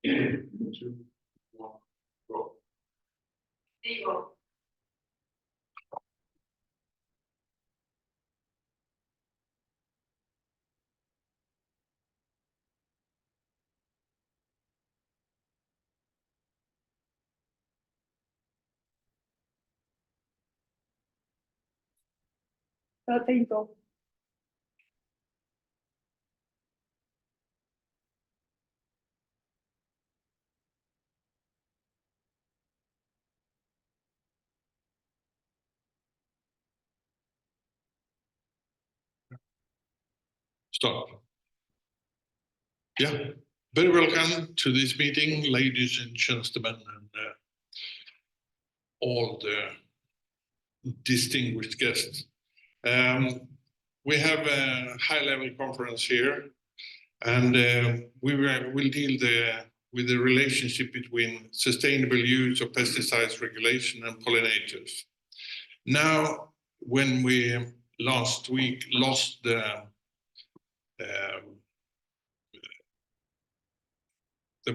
2, 1, go. Tempo. Stop. Yeah, very welcome to this meeting, ladies and gentlemen, and all the distinguished guests. We have a high-level conference here, and we will deal with the relationship between sustainable use of pesticides regulation and pollinators. Now, when we last week lost the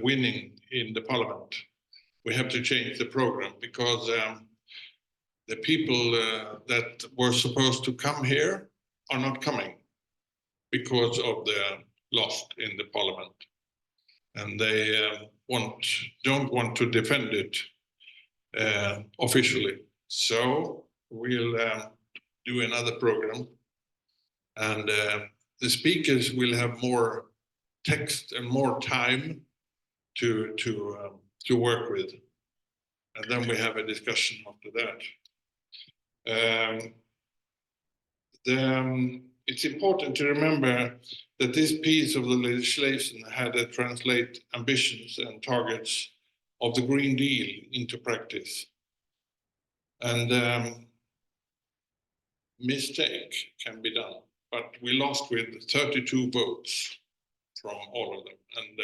winning in the parliament, we have to change the program because the people that were supposed to come here are not coming because of the loss in the parliament, and they don't want to defend it officially. So we'll do another program, and the speakers will have more text and more time to work with, and then we have a discussion after that. It's important to remember that this piece of the legislation had to translate ambitions and targets of the Green Deal into practice. And mistake can be done, but we lost with 32 votes from all of them. And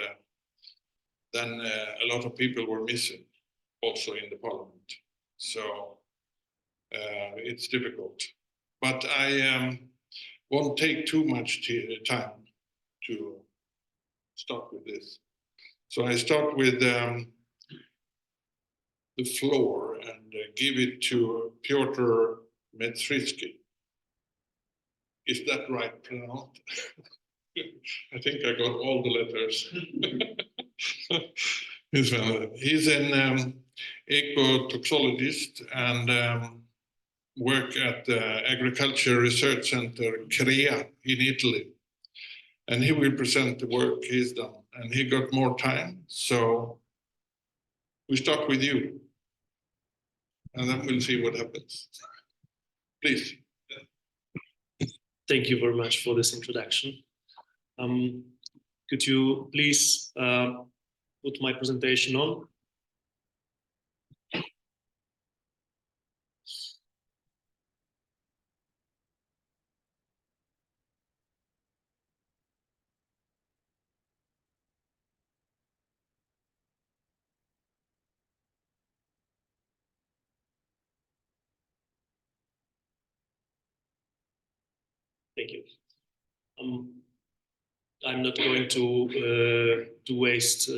then a lot of people were missing also in the parliament. So it's difficult. But I won't take too much time to start with this. So I start with the floor and give it to Piotr Medrzycki. Is that right pronounced? I think I got all the letters. He's an ecotoxologist and work at the Agriculture Research Center CREA in Italy. And he will present the work he's done. And he got more time, so we start with you. And then we'll see what happens. Please. Thank you very much for this introduction. Could you please put my presentation on? Thank you. I'm not going to waste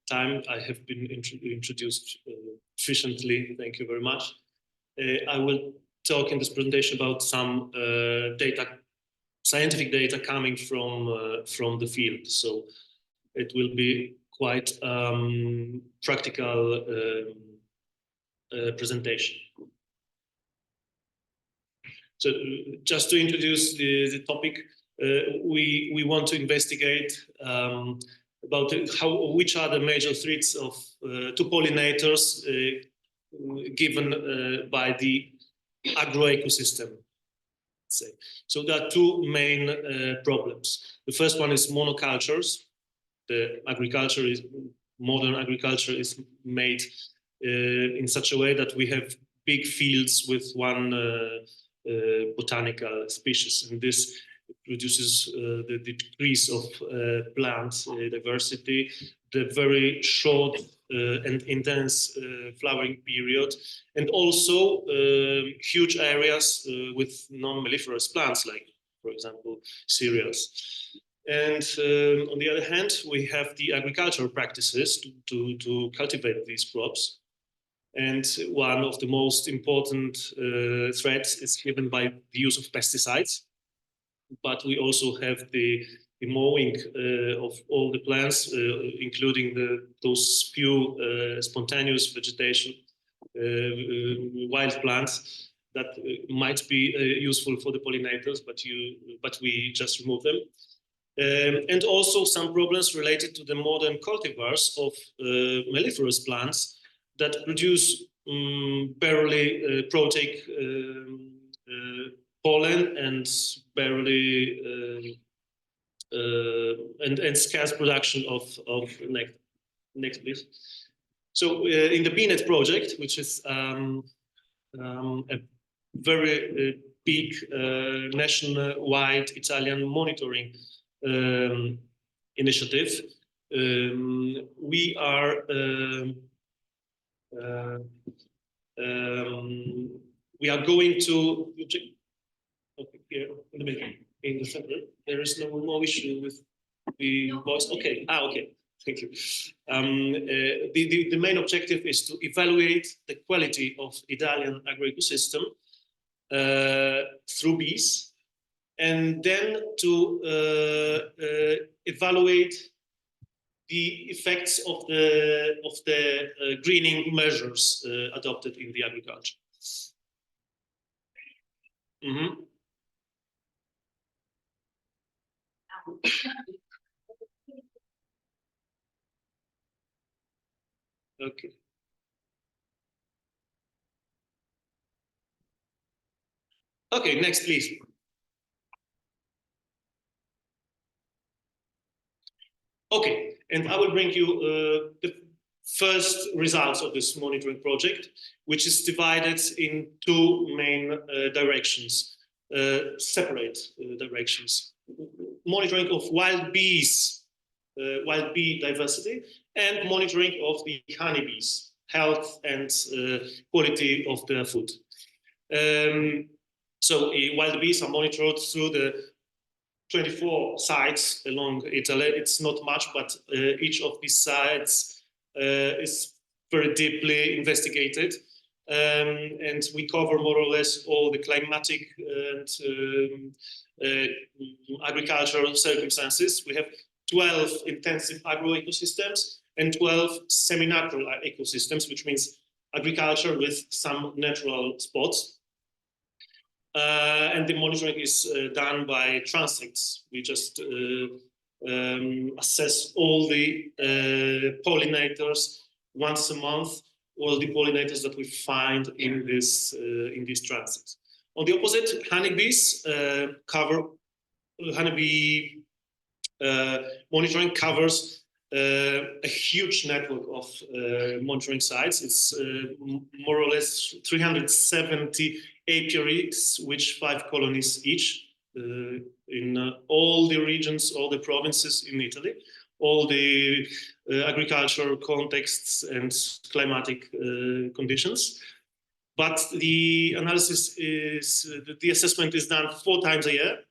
time. I have been introduced efficiently. Thank you very much. I will talk in this presentation about some data, scientific data coming from the field. So it will be quite practical presentation. So just to introduce the topic, we want to investigate about which are the major threats to pollinators given by the agroecosystem. So there are two main problems. The first one is monocultures. The modern agriculture is made in such a way that we have big fields with one botanical species, and this produces the decrease of plant diversity, the very short and intense flowering period, and also huge areas with non-melliferous plants, like, for example, cereals. And on the other hand, we have the agricultural practices to cultivate these crops. And one of the most important threats is given by the use of pesticides. But we also have the mowing of all the plants, including those few spontaneous vegetation, wild plants that might be useful for the pollinators, but we just remove them. And also some problems related to the modern cultivars of melliferous plants that produce barely proteic pollen and barely and scarce production of nectar. Next, please. So in the BeeNet project, which is a very big nationwide Italian monitoring initiative, we are going to here in the middle, in the center. There is no issue with the voice. Okay. Okay. Thank you. The main objective is to evaluate the quality of Italian agroecosystem through bees, and then to evaluate the effects of the greening measures adopted in the agriculture. Mm-hmm. Okay. Okay, next, please. Okay, and I will bring you the first results of this monitoring project, which is divided in two main directions, separate directions. Monitoring of wild bees, wild bee diversity, and monitoring of the honeybees, health and quality of their food. So wild bees are monitored through the 24 sites along Italy. It's not much, but each of these sites is very deeply investigated. And we cover more or less all the climatic and agricultural circumstances. We have 12 intensive agroecosystems and 12 semi-natural ecosystems, which means agriculture with some natural spots. And the monitoring is done by transects. We just assess all the pollinators once a month, all the pollinators that we find in these transects. On the opposite, honeybees honeybee monitoring covers a huge network of monitoring sites. It's more or less 370 apiaries, which 5 colonies each, in all the regions, all the provinces in Italy, all the agricultural contexts and climatic conditions. But the analysis is, the assessment is done 4 times a year.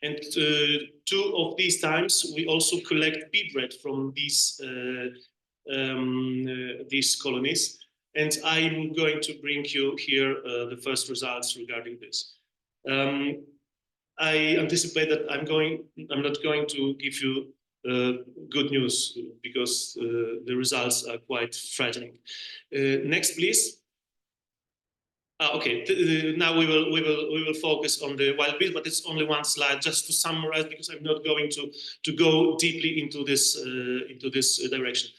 And 2 of these times, we also collect bee bread from these colonies. And I'm going to bring you here the first results regarding this. I anticipate that I'm not going to give you good news because the results are quite frightening. Next, please. Okay, now we will focus on the wild bees, but it's only one slide just to summarize, because I'm not going to go deeply into this direction.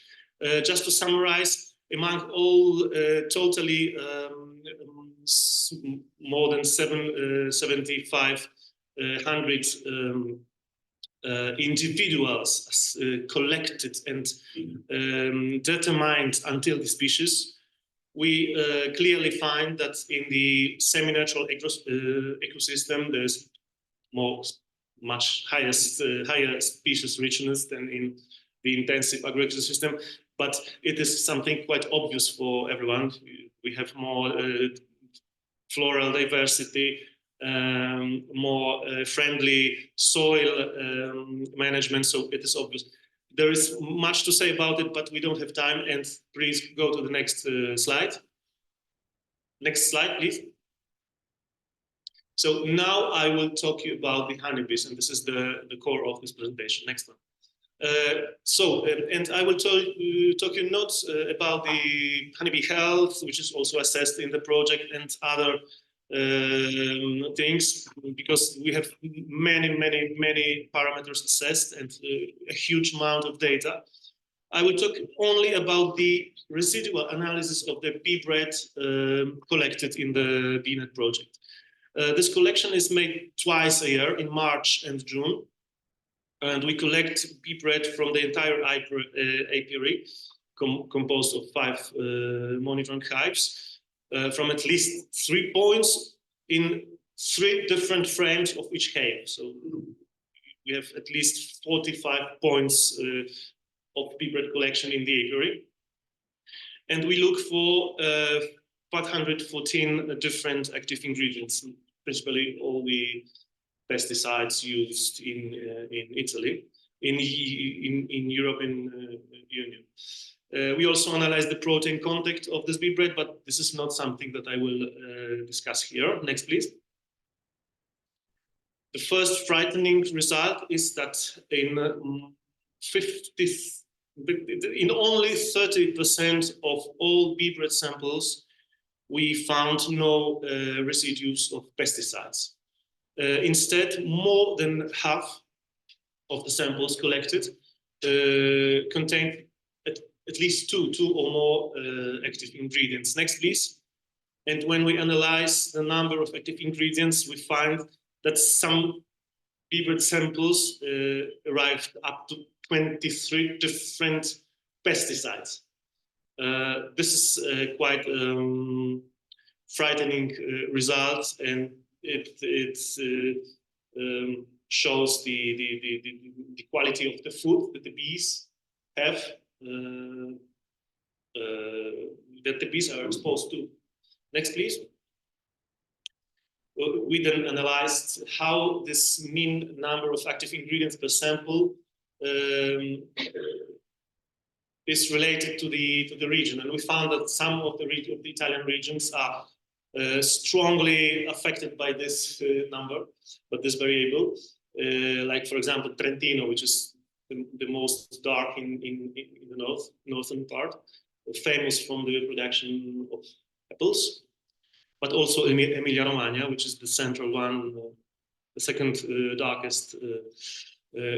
Just to summarize, among all totally more than 7,500 individuals collected and determined until the species, we clearly find that in the semi-natural ecosystem, there's much higher species richness than in the intensive agroecosystem. But it is something quite obvious for everyone. We have more floral diversity, more friendly soil management. So it is obvious. There is much to say about it, but we don't have time. And please go to the next slide. Next slide, please. So now I will talk to you about the honeybees, and this is the core of this presentation. Next one. And I will talk you not about the honeybee health, which is also assessed in the project, and other things, because we have many parameters assessed and a huge amount of data. I will talk only about the residual analysis of the bee bread collected in the BeeNet project. This collection is made twice a year, in March and June. And we collect bee bread from the entire apiary, composed of 5 monitoring hives, from at least 3 points in 3 different frames of each hive. So we have at least 45 points of bee bread collection in the apiary. And we look for 514 different active ingredients, principally all the pesticides used in Italy, in European Union. We also analyze the protein content of this bee bread, but this is not something that I will discuss here. Next, please. The first frightening result is that in only 30% of all bee bread samples, we found no residues of pesticides. Instead, more than half of the samples collected contained at least two or more active ingredients. Next, please. And when we analyze the number of active ingredients, we find that some bee bread samples arrived up to 23 different pesticides. This is quite frightening result, and it shows the quality of the food that the bees have, that the bees are exposed to. Next, please. We then analyzed how this mean number of active ingredients per sample is related to the region, and we found that some of the Italian regions are strongly affected by this number, but this variable, like for example Trentino, which is the most dark in the northern part, famous from the production of apples, but also Emilia-Romagna, which is the central one, the second darkest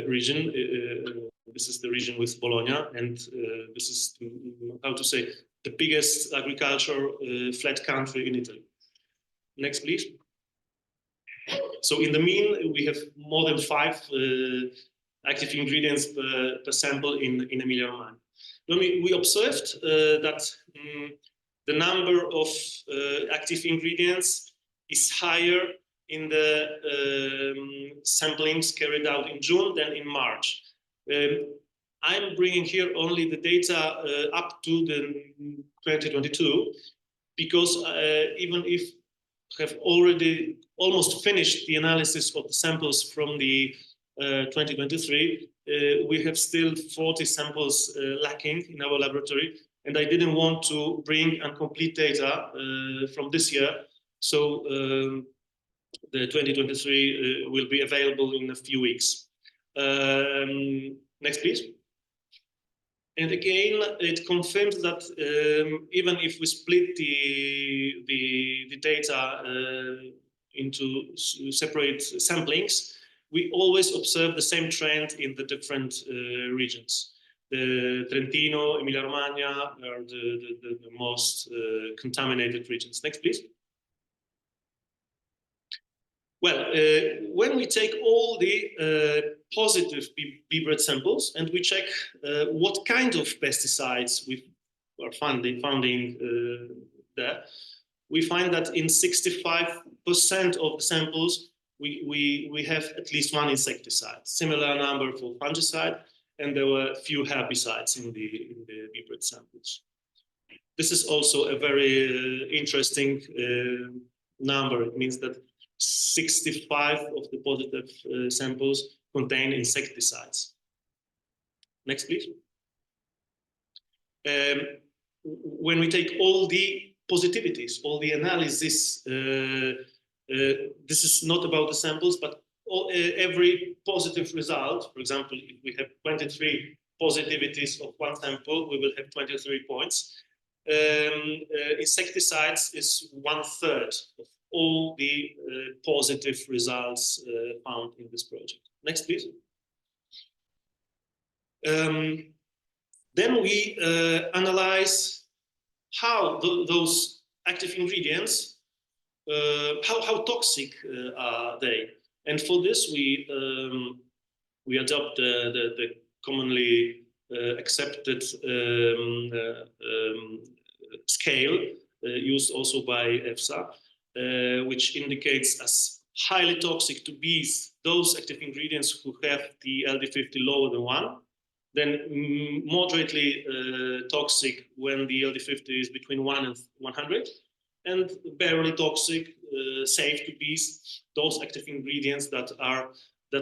region. This is the region with Bologna, and this is, how to say, the biggest agriculture flat country in Italy. Next, please. So in the mean, we have more than 5 active ingredients per sample in Emilia-Romagna. We observed that the number of active ingredients is higher in the samplings carried out in June than in March. I'm bringing here only the data up to the 2022, because even if we have already almost finished the analysis of the samples from the 2023, we have still 40 samples lacking in our laboratory, and I didn't want to bring incomplete data from this year. So the 2023 will be available in a few weeks. Next, please. And again, it confirms that even if we split the data into separate samplings, we always observe the same trend in the different regions. The Trentino, Emilia-Romagna are the most contaminated regions. Next, please. Well, when we take all the positive bee bread samples and we check what kind of pesticides we are finding there, we find that in 65% of the samples, we have at least one insecticide, similar number for fungicide, and there were a few herbicides in the bee bread samples. This is also a very interesting number. It means that 65 of the positive samples contain insecticides. Next, please. When we take all the positivities, all the analysis, this is not about the samples, but every positive result, for example, if we have 23 positivities of one sample, we will have 23 points. Insecticides is 1/3 of all the positive results found in this project. Next, please. Then we analyze how those active ingredients, how toxic are they. And for this, we adopt the commonly accepted scale used also by EFSA, which indicates as highly toxic to bees those active ingredients who have the LD50 lower than 1, then moderately toxic when the LD50 is between 1 and 100, and barely toxic, safe to bees, those active ingredients that have the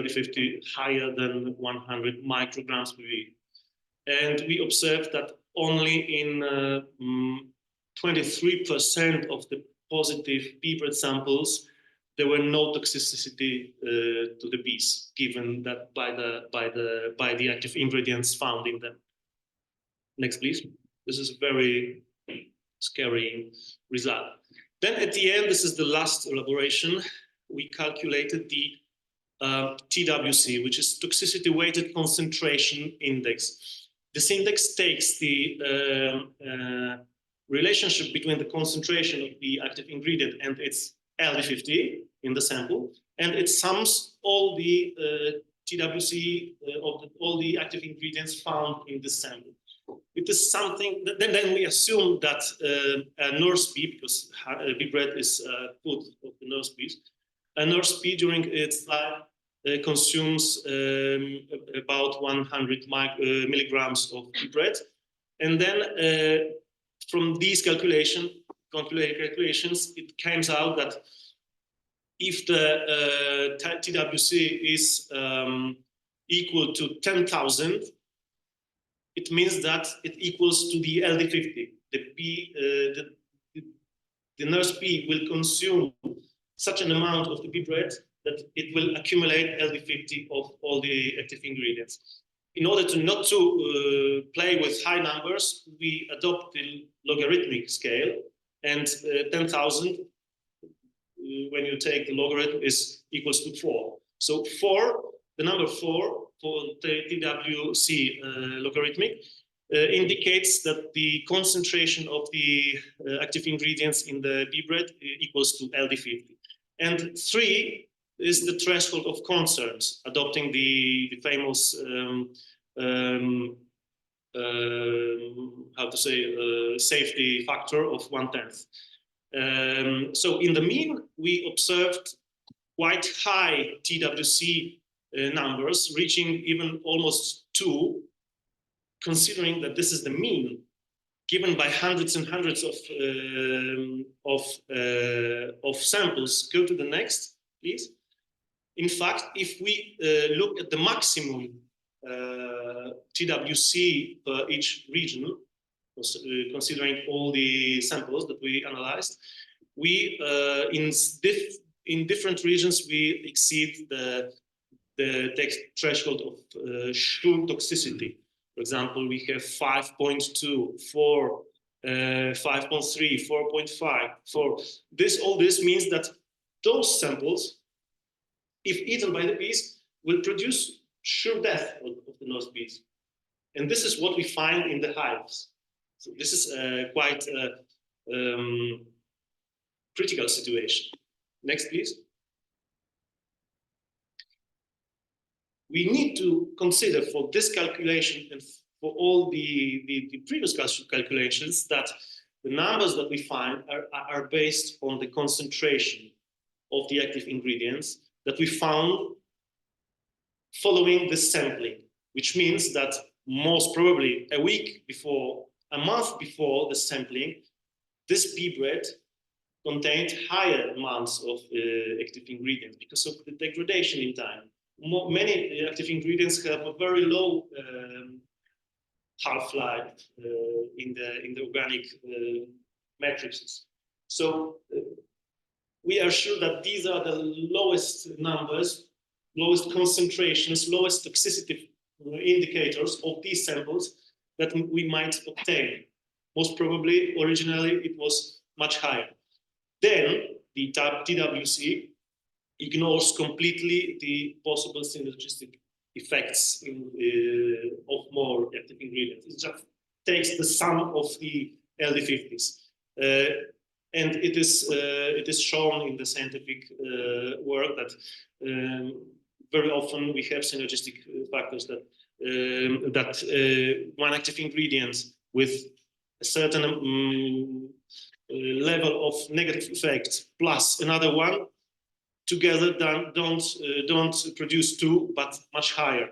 LD50 higher than 100 micrograms per bee. And we observed that only in 23% of the positive bee bread samples there were no toxicity to the bees, given that by the active ingredients found in them. Next, please. This is a very scary result. Then at the end, this is the last elaboration. We calculated the TWC, which is toxicity weighted concentration index. This index takes the relationship between the concentration of the active ingredient and its LD50 in the sample, and it sums all the TWC of all the active ingredients found in this sample. It is something, then we assume that a nurse bee, because bee bread is food of the nurse bees, a nurse bee during its life consumes about 100 milligrams of bee bread. And then from these calculations, it comes out that if the TWC is equal to 10,000, it means that it equals to the LD50. The nurse bee will consume such an amount of the bee bread that it will accumulate LD50 of all the active ingredients. In order to not to play with high numbers, we adopt the logarithmic scale, and 10,000, when you take the logarithm, is equals to 4. So 4, the number 4 for the TWC logarithmic indicates that the concentration of the active ingredients in the bee bread equals to LD50. And 3 is the threshold of concerns, adopting the famous safety factor of 1/10. So in the mean, we observed quite high TWC numbers, reaching even almost 2, considering that this is the mean, given by hundreds and hundreds of samples. Go to the next, please. In fact, if we look at the maximum TWC per each region, considering all the samples that we analyzed, we in different regions we exceed the threshold of sure toxicity. For example, we have 5.2, 4, 5.3, 4.5, 4. All this means that those samples, if eaten by the bees, will produce sure death of the nurse bees. And this is what we find in the hives. So this is quite a critical situation. Next, please. We need to consider for this calculation and for all the previous calculations that the numbers that we find are based on the concentration of the active ingredients that we found following the sampling, which means that most probably a month before the sampling, this bee bread contained higher amounts of active ingredients because of the degradation in time. Many active ingredients have a very low half-life in the organic matrices. So we are sure that these are the lowest numbers, lowest concentrations, lowest toxicity indicators of these samples that we might obtain. Most probably, originally, it was much higher. Then the TWC ignores completely the possible synergistic effects of more active ingredients. It just takes the sum of the LD50s. And it is shown in the scientific work that very often we have synergistic factors that one active ingredient with a certain level of negative effect plus another one together don't produce two, but much higher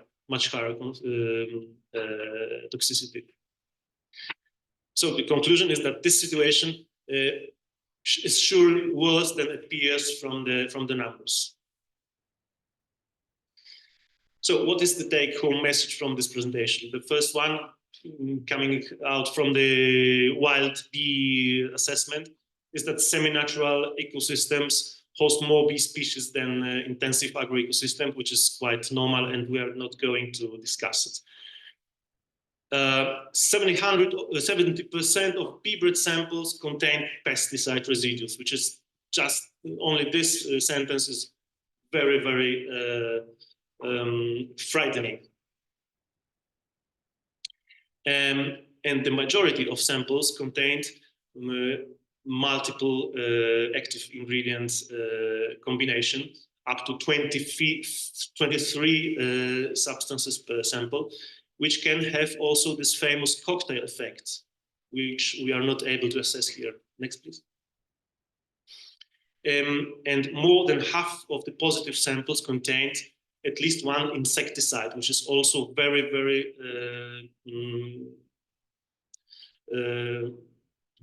toxicity. So the conclusion is that this situation is surely worse than it appears from the numbers. So what is the take-home message from this presentation? The first one coming out from the wild bee assessment is that semi-natural ecosystems host more bee species than intensive agro-ecosystem, which is quite normal, and we are not going to discuss it. 70% of bee bread samples contain pesticide residues, which is just only this sentence is very, very frightening. And the majority of samples contained multiple active ingredients combination, up to 23 substances per sample, which can have also this famous cocktail effect, which we are not able to assess here. Next, please. And more than half of the positive samples contained at least one insecticide, which is also very, very,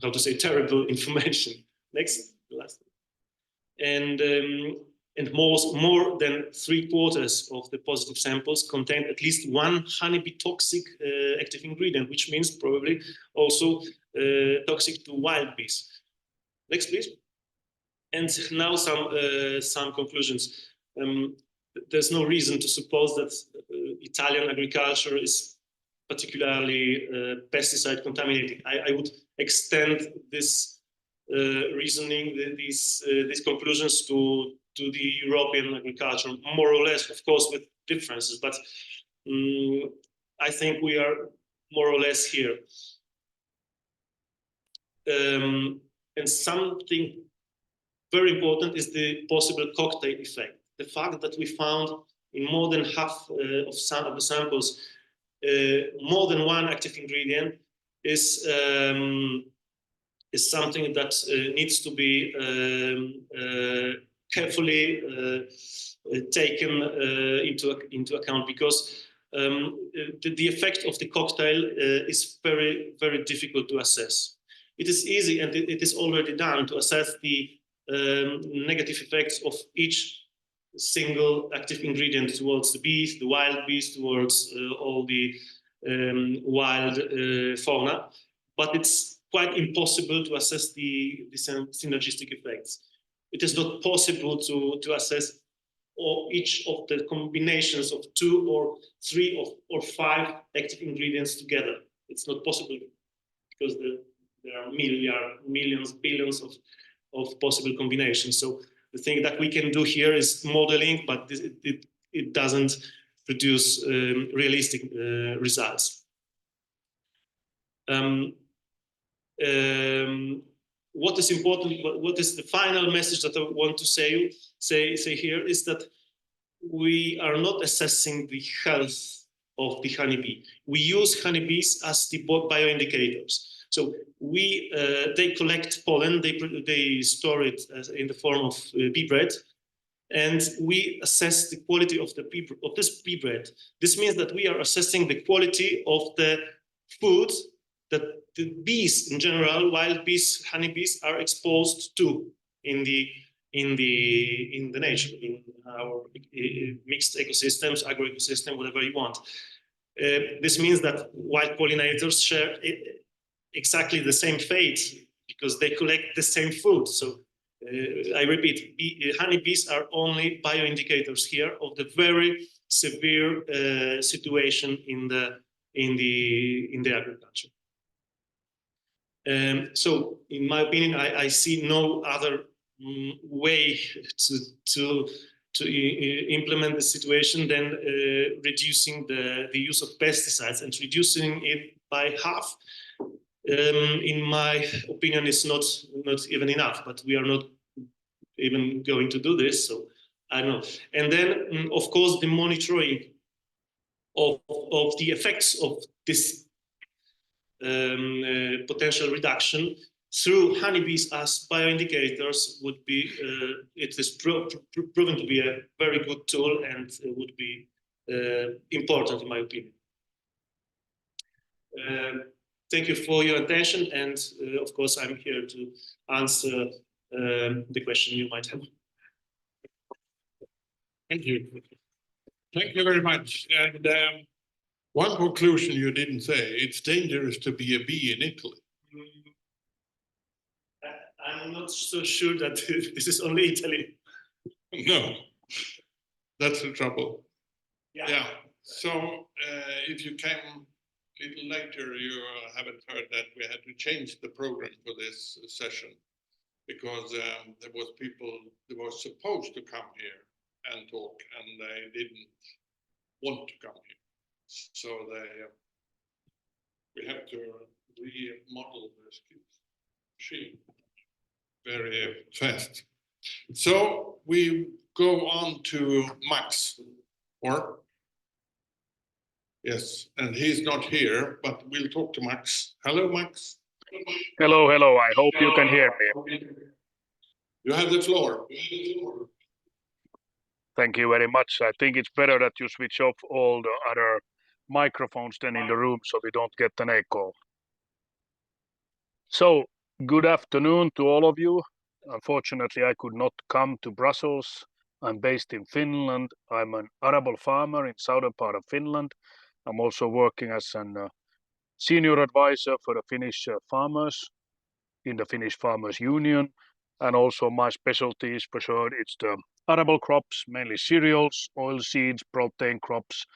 how to say, terrible information. Next, last. And more than 3/4 of the positive samples contained at least one honeybee toxic active ingredient, which means probably also toxic to wild bees. Next, please. And now some conclusions. There's no reason to suppose that Italian agriculture is particularly pesticide contaminated. I would extend this reasoning, these conclusions to the European agriculture, more or less, of course, with differences, but I think we are more or less here. And something very important is the possible cocktail effect. The fact that we found in more than half of the samples more than one active ingredient is something that needs to be carefully taken into account, because the effect of the cocktail is very, very difficult to assess. It is easy, and it is already done, to assess the negative effects of each single active ingredient towards the bees, the wild bees, towards all the wild fauna, but it's quite impossible to assess the synergistic effects. It is not possible to assess each of the combinations of 2 or 3 or 5 active ingredients together. It's not possible, because there are millions, billions of possible combinations. So the thing that we can do here is modeling, but it doesn't produce realistic results. What is important, what is the final message that I want to say here, is that we are not assessing the health of the honeybee. We use honeybees as the bioindicators. So they collect pollen, they store it in the form of bee bread, and we assess the quality of this bee bread. This means that we are assessing the quality of the food that the bees in general, wild bees, honeybees, are exposed to. in the nature, in our mixed ecosystems, agroecosystem, whatever you want. This means that wild pollinators share exactly the same fate because they collect the same food. So I repeat, honeybees are only bioindicators here of the very severe situation in the agriculture. So, in my opinion, I see no other way to implement the situation than reducing the use of pesticides, and reducing it by half. In my opinion, is not even enough, but we are not even going to do this. So I don't know. And then, of course, the monitoring of the effects of this potential reduction through honeybees as bioindicators would be, it is proven to be a very good tool, and would be important in my opinion. Thank you for your attention, and of course I'm here to answer the question you might have. Thank you. Thank you very much. And one conclusion you didn't say, it's dangerous to be a bee in Italy. I'm not so sure that this is only Italy. No, that's the trouble. Yeah. So if you came a little later, you haven't heard that we had to change the program for this session, because there was people that were supposed to come here and talk, and they didn't want to come here. So we have to remodel the machine very fast. So we go on to Max, or yes, and he's not here, but we'll talk to Max. Hello, Max. Hello, hello. I hope you can hear me. You have the floor. Thank you very much. I think it's better that you switch off all the other microphones than in the room, so we don't get an echo. So, good afternoon to all of you. Unfortunately, I could not come to Brussels. I'm based in Finland. I'm an arable farmer in southern part of Finland. I'm also working as a senior advisor for the Finnish farmers in the Finnish Farmers Union. And also my specialty is for sure, it's the arable crops, mainly cereals, oilseeds, protein crops,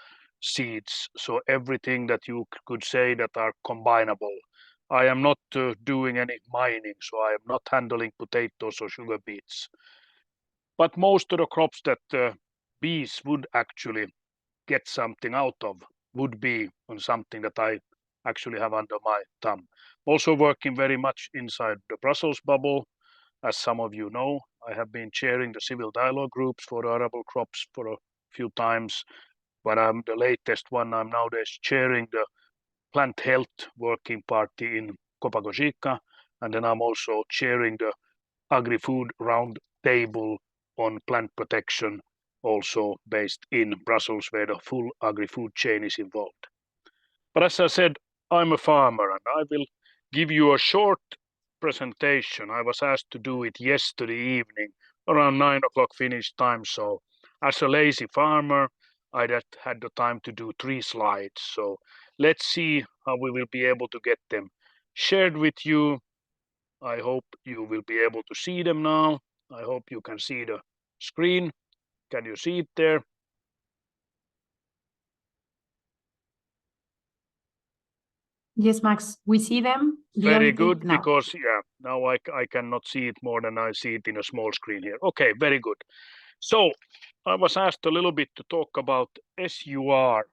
seeds. So everything that you could say that are combinable. I am not doing any mining, so I am not handling potatoes or sugar beets. But most of the crops that bees would actually get something out of would be on something that I actually have under my thumb. Also working very much inside the Brussels bubble. As some of you know, I have been chairing the civil dialogue groups for the arable crops for a few times, but I'm the latest one. I'm nowadays chairing the plant health working party in Copa-Cogeca, and then I'm also chairing the agri-food round table on plant protection, also based in Brussels, where the full agri-food chain is involved. But as I said, I'm a farmer, and I will give you a short presentation. I was asked to do it yesterday evening around 9 o'clock Finnish time. So as a lazy farmer, I had the time to do 3 slides. So let's see how we will be able to get them shared with you. I hope you will be able to see them now. I hope you can see the screen. Can you see it there? Yes, Max, we see them. Very good, because now I cannot see it more than I see it in a small screen here. Okay, very good. So I was asked a little bit to talk about SUR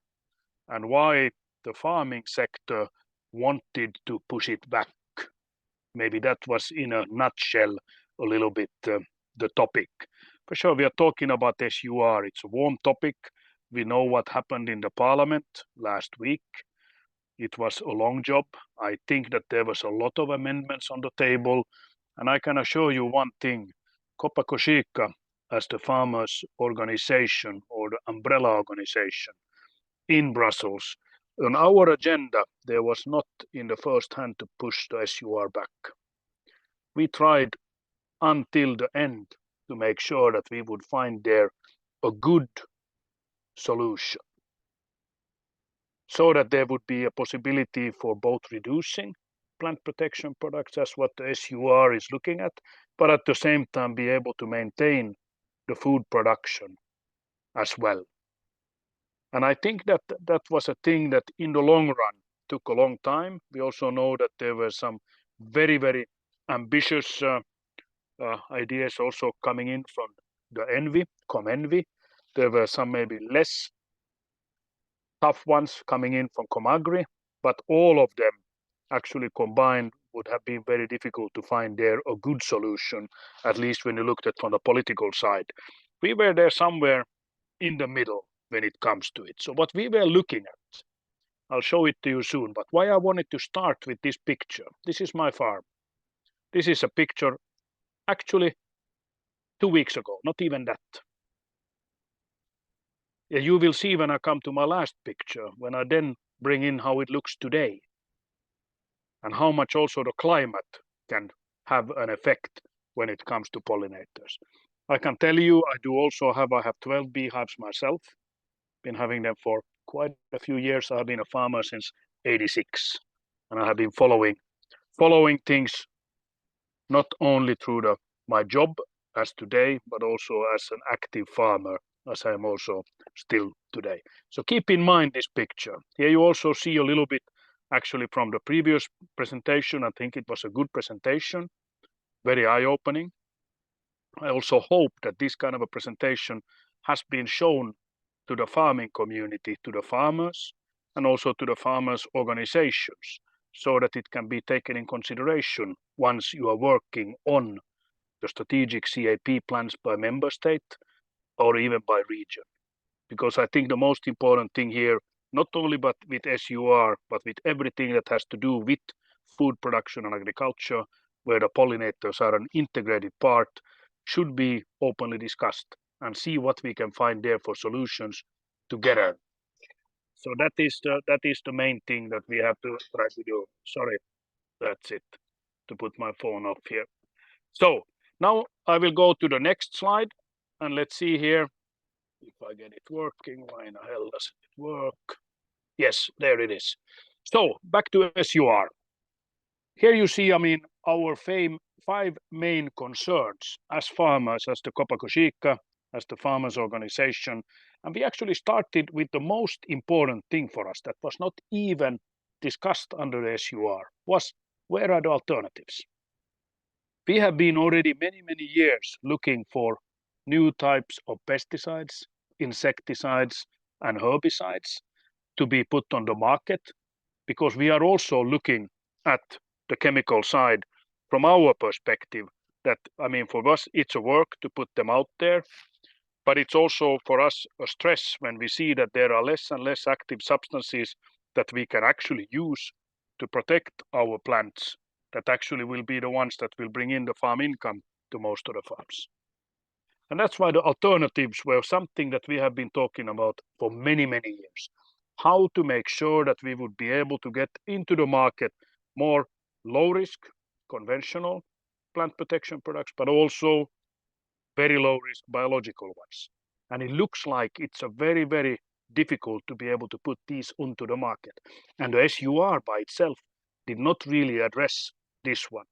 and why the farming sector wanted to push it back. Maybe that was in a nutshell a little bit the topic. For sure, we are talking about SUR. It's a warm topic. We know what happened in the parliament last week. It was a long job. I think that there was a lot of amendments on the table. And I can assure you one thing, Copa-Cogeca, as the farmers organization or the umbrella organization in Brussels, on our agenda, there was not in the first hand to push the SUR back. We tried until the end to make sure that we would find there a good solution, so that there would be a possibility for both reducing plant protection products as what the SUR is looking at, but at the same time be able to maintain the food production as well. And I think that that was a thing that in the long run took a long time. We also know that there were some very, very ambitious ideas also coming in from the ComEnvy. There were some maybe less tough ones coming in from ComAgri, but all of them actually combined would have been very difficult to find there a good solution, at least when you looked at from the political side. We were there somewhere in the middle when it comes to it. So what we were looking at, I'll show it to you soon, but why I wanted to start with this picture. This is my farm. This is a picture actually 2 weeks ago, not even that. Yeah, you will see when I come to my last picture, when I then bring in how it looks today and how much also the climate can have an effect when it comes to pollinators. I can tell you, I have 12 beehives myself, been having them for quite a few years. I have been a farmer since '86, and I have been following things not only through my job as today, but also as an active farmer, as I am also still today. So keep in mind this picture. Here you also see a little bit actually from the previous presentation. I think it was a good presentation, very eye-opening. I also hope that this kind of a presentation has been shown to the farming community, to the farmers, and also to the farmers' organizations, so that it can be taken in consideration once you are working on the strategic CAP plans by member state or even by region. Because I think the most important thing here, not only but with SUR, but with everything that has to do with food production and agriculture, where the pollinators are an integrated part, should be openly discussed and see what we can find there for solutions together. So that is the main thing that we have to try to do. Sorry, that's it, to put my phone off here. So now I will go to the next slide, and let's see here if I get it working. Why in the hell does it work? Yes, there it is. So back to SUR. Here you see, our 5 main concerns as farmers, as the Copa-Cogeca, as the farmers organization. And we actually started with the most important thing for us that was not even discussed under the SUR, was where are the alternatives? We have been already many, many years looking for new types of pesticides, insecticides, and herbicides to be put on the market, because we are also looking at the chemical side from our perspective. That, for us, it's a work to put them out there, but it's also for us a stress when we see that there are less and less active substances that we can actually use to protect our plants, that actually will be the ones that will bring in the farm income to most of the farms. And that's why the alternatives were something that we have been talking about for many, many years. How to make sure that we would be able to get into the market more low-risk, conventional plant protection products, but also very low-risk biological ones. And it looks like it's a very, very difficult to be able to put these onto the market. And the SUR by itself did not really address this one.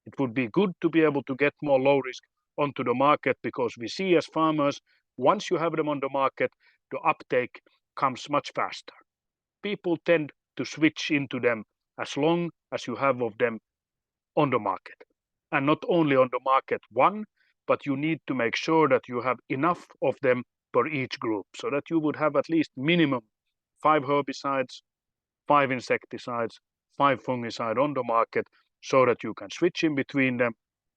It would be good to be able to get more low-risk onto the market, because we see as farmers, once you have them on the market, the uptake comes much faster. People tend to switch into them as long as you have of them on the market. And not only on the market one, but you need to make sure that you have enough of them per each group, so that you would have at least minimum 5 herbicides, 5 insecticides, 5 fungicides on the market, so that you can switch in between them,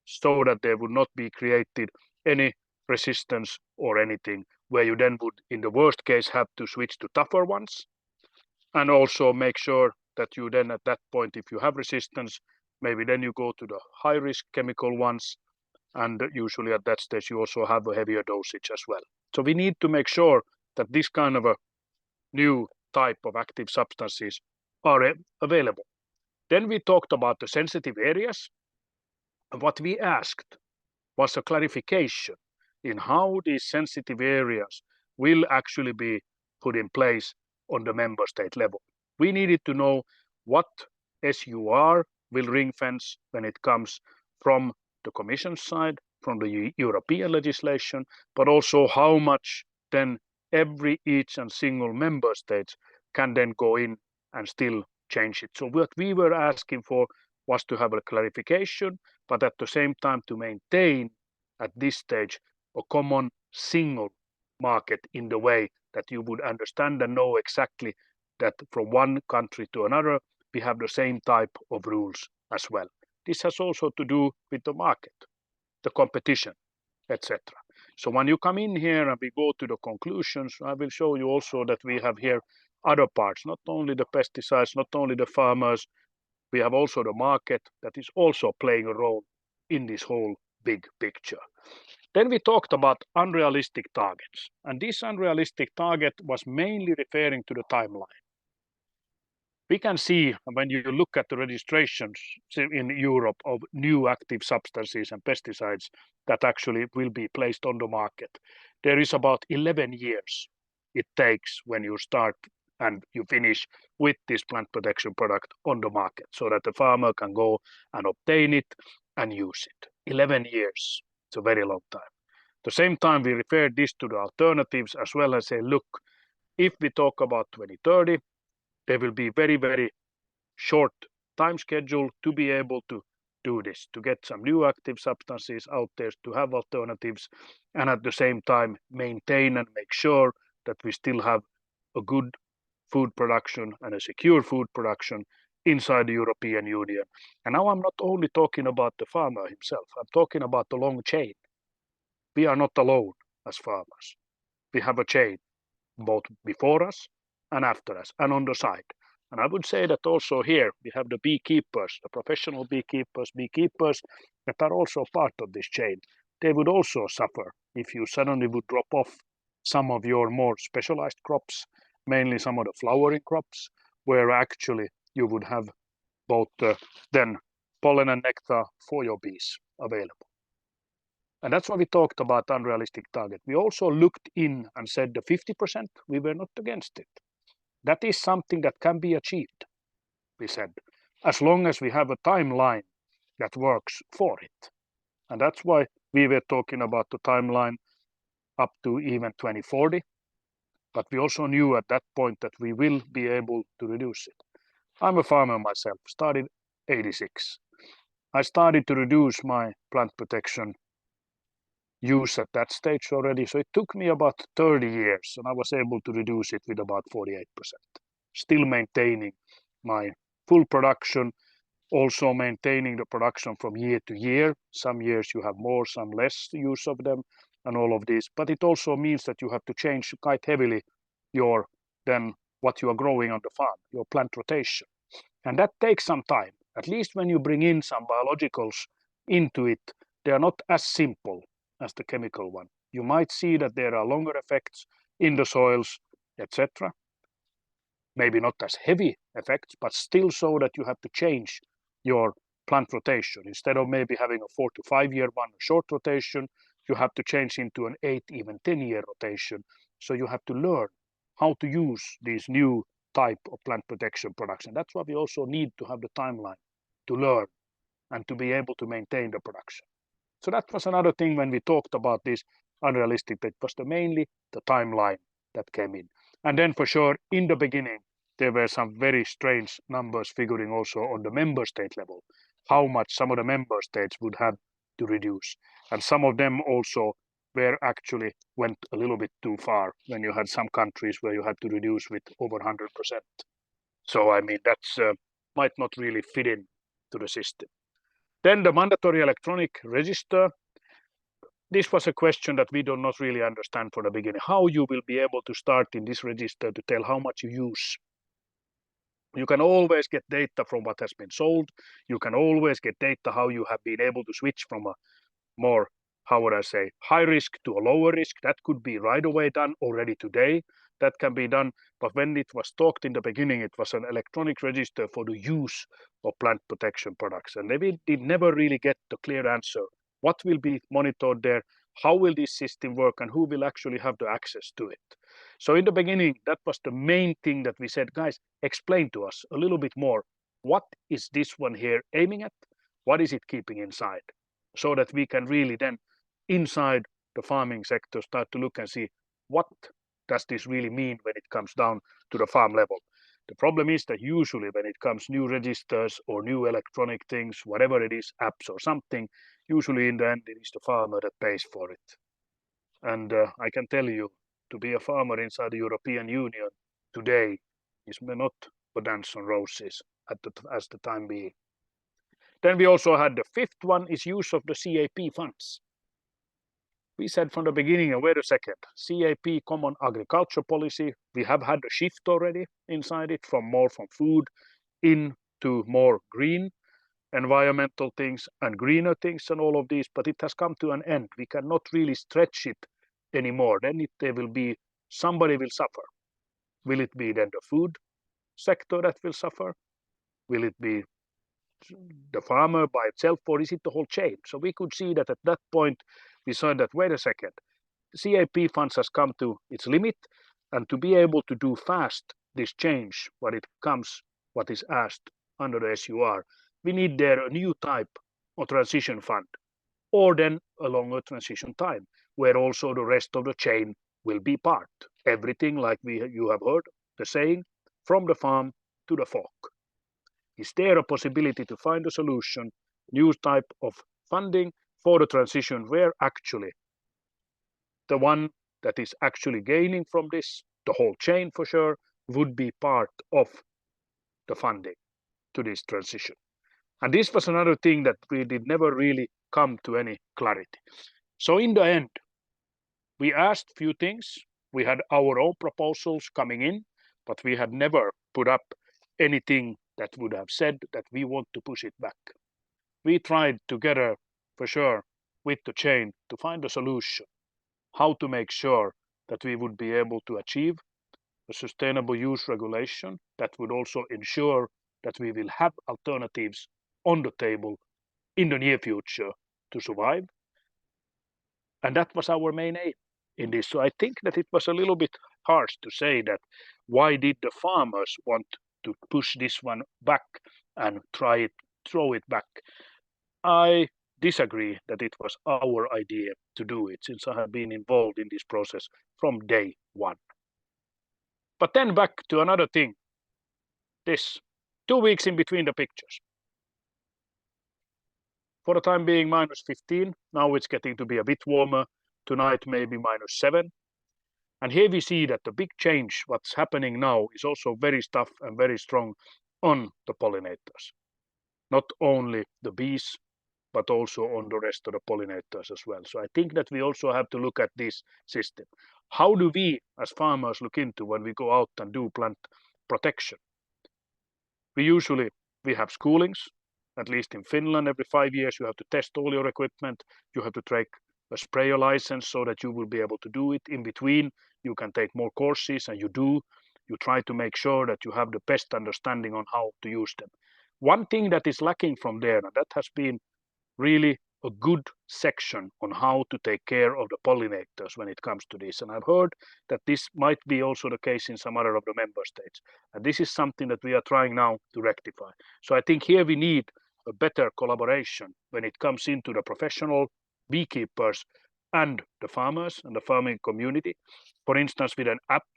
so that there would not be created any resistance or anything, where you then would, in the worst case, have to switch to tougher ones. And also make sure that you then at that point, if you have resistance, maybe then you go to the high-risk chemical ones, and usually at that stage you also have a heavier dosage as well. So we need to make sure that this kind of a new type of active substances are available. Then we talked about the sensitive areas. What we asked was a clarification in how these sensitive areas will actually be put in place on the member state level. We needed to know what SUR will ring fence when it comes from the Commission side, from the European legislation, but also how much then each and single member state can then go in and still change it. So what we were asking for was to have a clarification, but at the same time to maintain at this stage a common single market in the way that you would understand and know exactly that from one country to another, we have the same type of rules as well. This has also to do with the market, the competition, etc. So when you come in here and we go to the conclusions, I will show you also that we have here other parts, not only the pesticides, not only the farmers, we have also the market that is also playing a role in this whole big picture. Then we talked about unrealistic targets, and this unrealistic target was mainly referring to the timeline. We can see when you look at the registrations in Europe of new active substances and pesticides that actually will be placed on the market, there is about 11 years it takes when you start and you finish with this plant protection product on the market so that the farmer can go and obtain it and use it. 11 years, it's a very long time. At the same time, we refer this to the alternatives as well as say, look, if we talk about 2030, there will be very, very short time schedule to be able to do this, to get some new active substances out there, to have alternatives, and at the same time maintain and make sure that we still have a good food production and a secure food production inside the European Union. And now I'm not only talking about the farmer himself, I'm talking about the long chain. We are not alone as farmers. We have a chain both before us and after us and on the side. And I would say that also here we have the beekeepers, the professional beekeepers that are also part of this chain. They would also suffer if you suddenly would drop off some of your more specialized crops, mainly some of the flowering crops, where actually you would have both then pollen and nectar for your bees available. And that's why we talked about unrealistic target. We also looked in and said the 50%, we were not against it. That is something that can be achieved, we said, as long as we have a timeline that works for it. And that's why we were talking about the timeline up to even 2040. But we also knew at that point that we will be able to reduce it. I'm a farmer myself, started 86. I started to reduce my plant protection use at that stage already. So it took me about 30 years and I was able to reduce it with about 48%. Still maintaining my full production, also maintaining the production from year to year. Some years you have more, some less use of them and all of this. But it also means that you have to change quite heavily your then what you are growing on the farm, your plant rotation. And that takes some time. At least when you bring in some biologicals into it, they are not as simple as the chemical one. You might see that there are longer effects in the soils, etc. Maybe not as heavy effects, but still so that you have to change your plant rotation. Instead of maybe having a 4 to 5 year one, a short rotation, you have to change into an 8, even 10-year rotation. So you have to learn how to use these new type of plant protection products. And that's why we also need to have the timeline to learn and to be able to maintain the production. So that was another thing when we talked about this unrealistic, that was mainly the timeline that came in. And then for sure, in the beginning, there were some very strange numbers figuring also on the member state level, how much some of the member states would have to reduce. And some of them also were actually went a little bit too far when you had some countries where you had to reduce with over 100%. So I mean, that's might not really fit in to the system. Then the mandatory electronic register. This was a question that we do not really understand from the beginning. How you will be able to start in this register to tell how much you use. You can always get data from what has been sold. You can always get data how you have been able to switch from a more, how would I say, high risk to a lower risk. That could be right away done already today. That can be done. But when it was talked in the beginning, it was an electronic register for the use of plant protection products. And we did never really get the clear answer what will be monitored there, how will this system work, and who will actually have the access to it. So in the beginning, that was the main thing that we said, guys, explain to us a little bit more. What is this one here aiming at? What is it keeping inside? So that we can really then, inside the farming sector, start to look and see what does this really mean when it comes down to the farm level. The problem is that usually when it comes new registers or new electronic things, whatever it is, apps or something, usually in the end it is the farmer that pays for it. And I can tell you, to be a farmer inside the European Union today is not a dance on roses as the time being. Then we also had the fifth one is use of the CAP funds. We said from the beginning, wait a second, CAP, Common Agriculture Policy, we have had a shift already inside it from food into more green environmental things and greener things and all of these, but it has come to an end. We cannot really stretch it anymore. Then there will be, somebody will suffer. Will it be then the food sector that will suffer? Will it be the farmer by itself, or is it the whole chain? So we could see that at that point, we saw that, wait a second, CAP funds has come to its limit, and to be able to do fast this change, what is asked under the SUR, we need there a new type of transition fund, or then a longer transition time, where also the rest of the chain will be part. Everything like you have heard the saying, from the farm to the fork. Is there a possibility to find a solution, new type of funding for the transition where actually the one that is actually gaining from this, the whole chain for sure, would be part of the funding to this transition? And this was another thing that we did never really come to any clarity. So in the end, we asked few things. We had our own proposals coming in, but we had never put up anything that would have said that we want to push it back. We tried together, for sure, with the chain to find a solution, how to make sure that we would be able to achieve a sustainable use regulation that would also ensure that we will have alternatives on the table in the near future to survive. And that was our main aim in this. So I think that it was a little bit harsh to say that why did the farmers want to push this one back and throw it back. I disagree that it was our idea to do it, since I have been involved in this process from day one. But then back to another thing. This 2 weeks in between the pictures. For the time being -15, now it's getting to be a bit warmer. Tonight maybe -7. And here we see that the big change, what's happening now, is also very tough and very strong on the pollinators. Not only the bees, but also on the rest of the pollinators as well. So I think that we also have to look at this system. How do we as farmers look into when we go out and do plant protection? We have schoolings, at least in Finland, every 5 years you have to test all your equipment. You have to take a sprayer license so that you will be able to do it. In between, you can take more courses, and you do. You try to make sure that you have the best understanding on how to use them. One thing that is lacking from there, and that has been really a good section on how to take care of the pollinators when it comes to this. And I've heard that this might be also the case in some other of the member states. And this is something that we are trying now to rectify. So I think here we need a better collaboration when it comes into the professional beekeepers and the farmers and the farming community. For instance, with an app,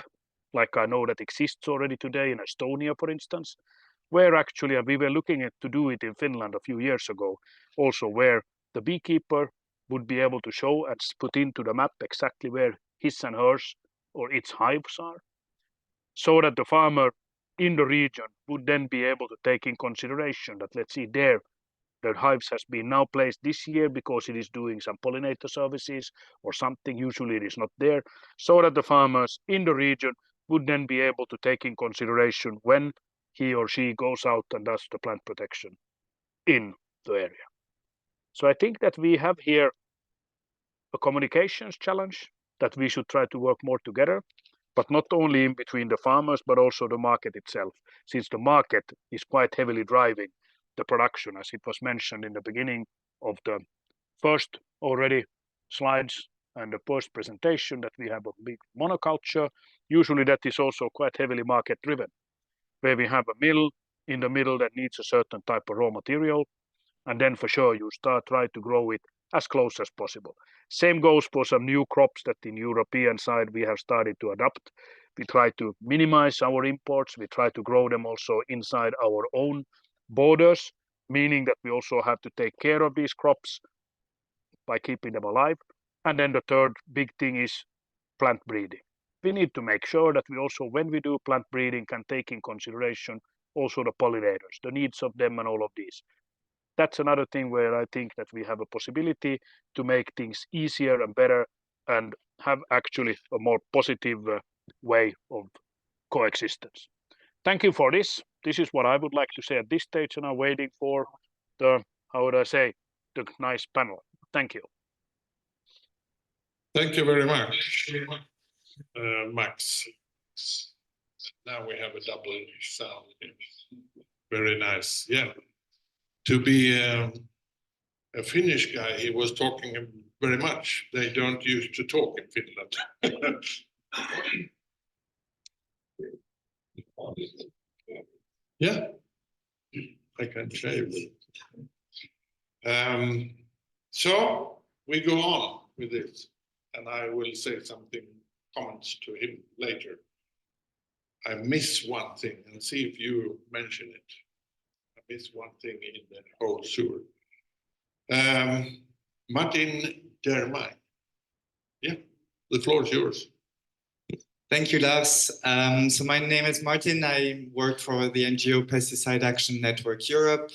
like I know that exists already today in Estonia, for instance, where actually we were looking at to do it in Finland a few years ago, also where the beekeeper would be able to show and put into the map exactly where his and hers or its hives are, so that the farmer in the region would then be able to take in consideration that, let's see, the hives has been now placed this year because it is doing some pollinator services or something. Usually it is not there, so that the farmers in the region would then be able to take in consideration when he or she goes out and does the plant protection in the area. So I think that we have here a communications challenge that we should try to work more together, but not only in between the farmers, but also the market itself, since the market is quite heavily driving the production, as it was mentioned in the beginning of the first already slides and the first presentation that we have a big monoculture. Usually that is also quite heavily market driven, where we have a mill in the middle that needs a certain type of raw material. And then for sure you try to grow it as close as possible. Same goes for some new crops that in European side we have started to adopt. We try to minimize our imports. We try to grow them also inside our own borders, meaning that we also have to take care of these crops by keeping them alive. And then the third big thing is plant breeding. We need to make sure that we also, when we do plant breeding, can take in consideration also the pollinators, the needs of them and all of these. That's another thing where I think that we have a possibility to make things easier and better and have actually a more positive way of coexistence. Thank you for this. This is what I would like to say at this stage, and I'm waiting for the, how would I say, the nice panel. Thank you. Thank you very much, Max. Now we have a double sound. Very nice. Yeah. To be a Finnish guy, he was talking very much. They don't used to talk in Finland. Yeah, I can shave. So we go on with this, and I will say something, comments to him later. I miss one thing, and see if you mention it. I miss one thing in the whole sewer. Martin Dermine. Yeah, the floor is yours. Thank you, Lars. So my name is Martin. I work for the NGO Pesticide Action Network Europe.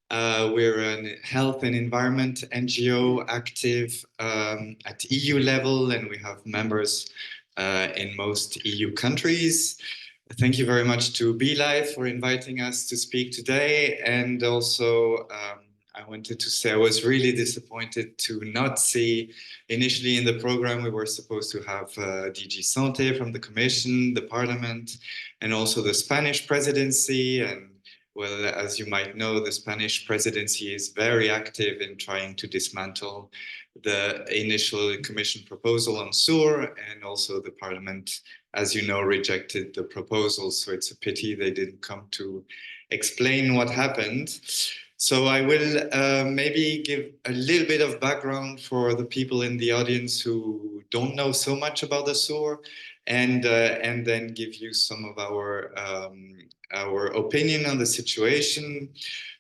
We're a health and environment NGO active at EU level, and we have members in most EU countries. Thank you very much to BeeLife for inviting us to speak today. And also, I wanted to say I was really disappointed to not see, initially in the program, we were supposed to have DG Santé from the Commission, the Parliament, and also the Spanish presidency. And well, as you might know, the Spanish presidency is very active in trying to dismantle the initial Commission proposal on SUR, and also the Parliament, as you know, rejected the proposal. So it's a pity they didn't come to explain what happened. So I will maybe give a little bit of background for the people in the audience who don't know so much about the SUR, and then give you some of our opinion on the situation.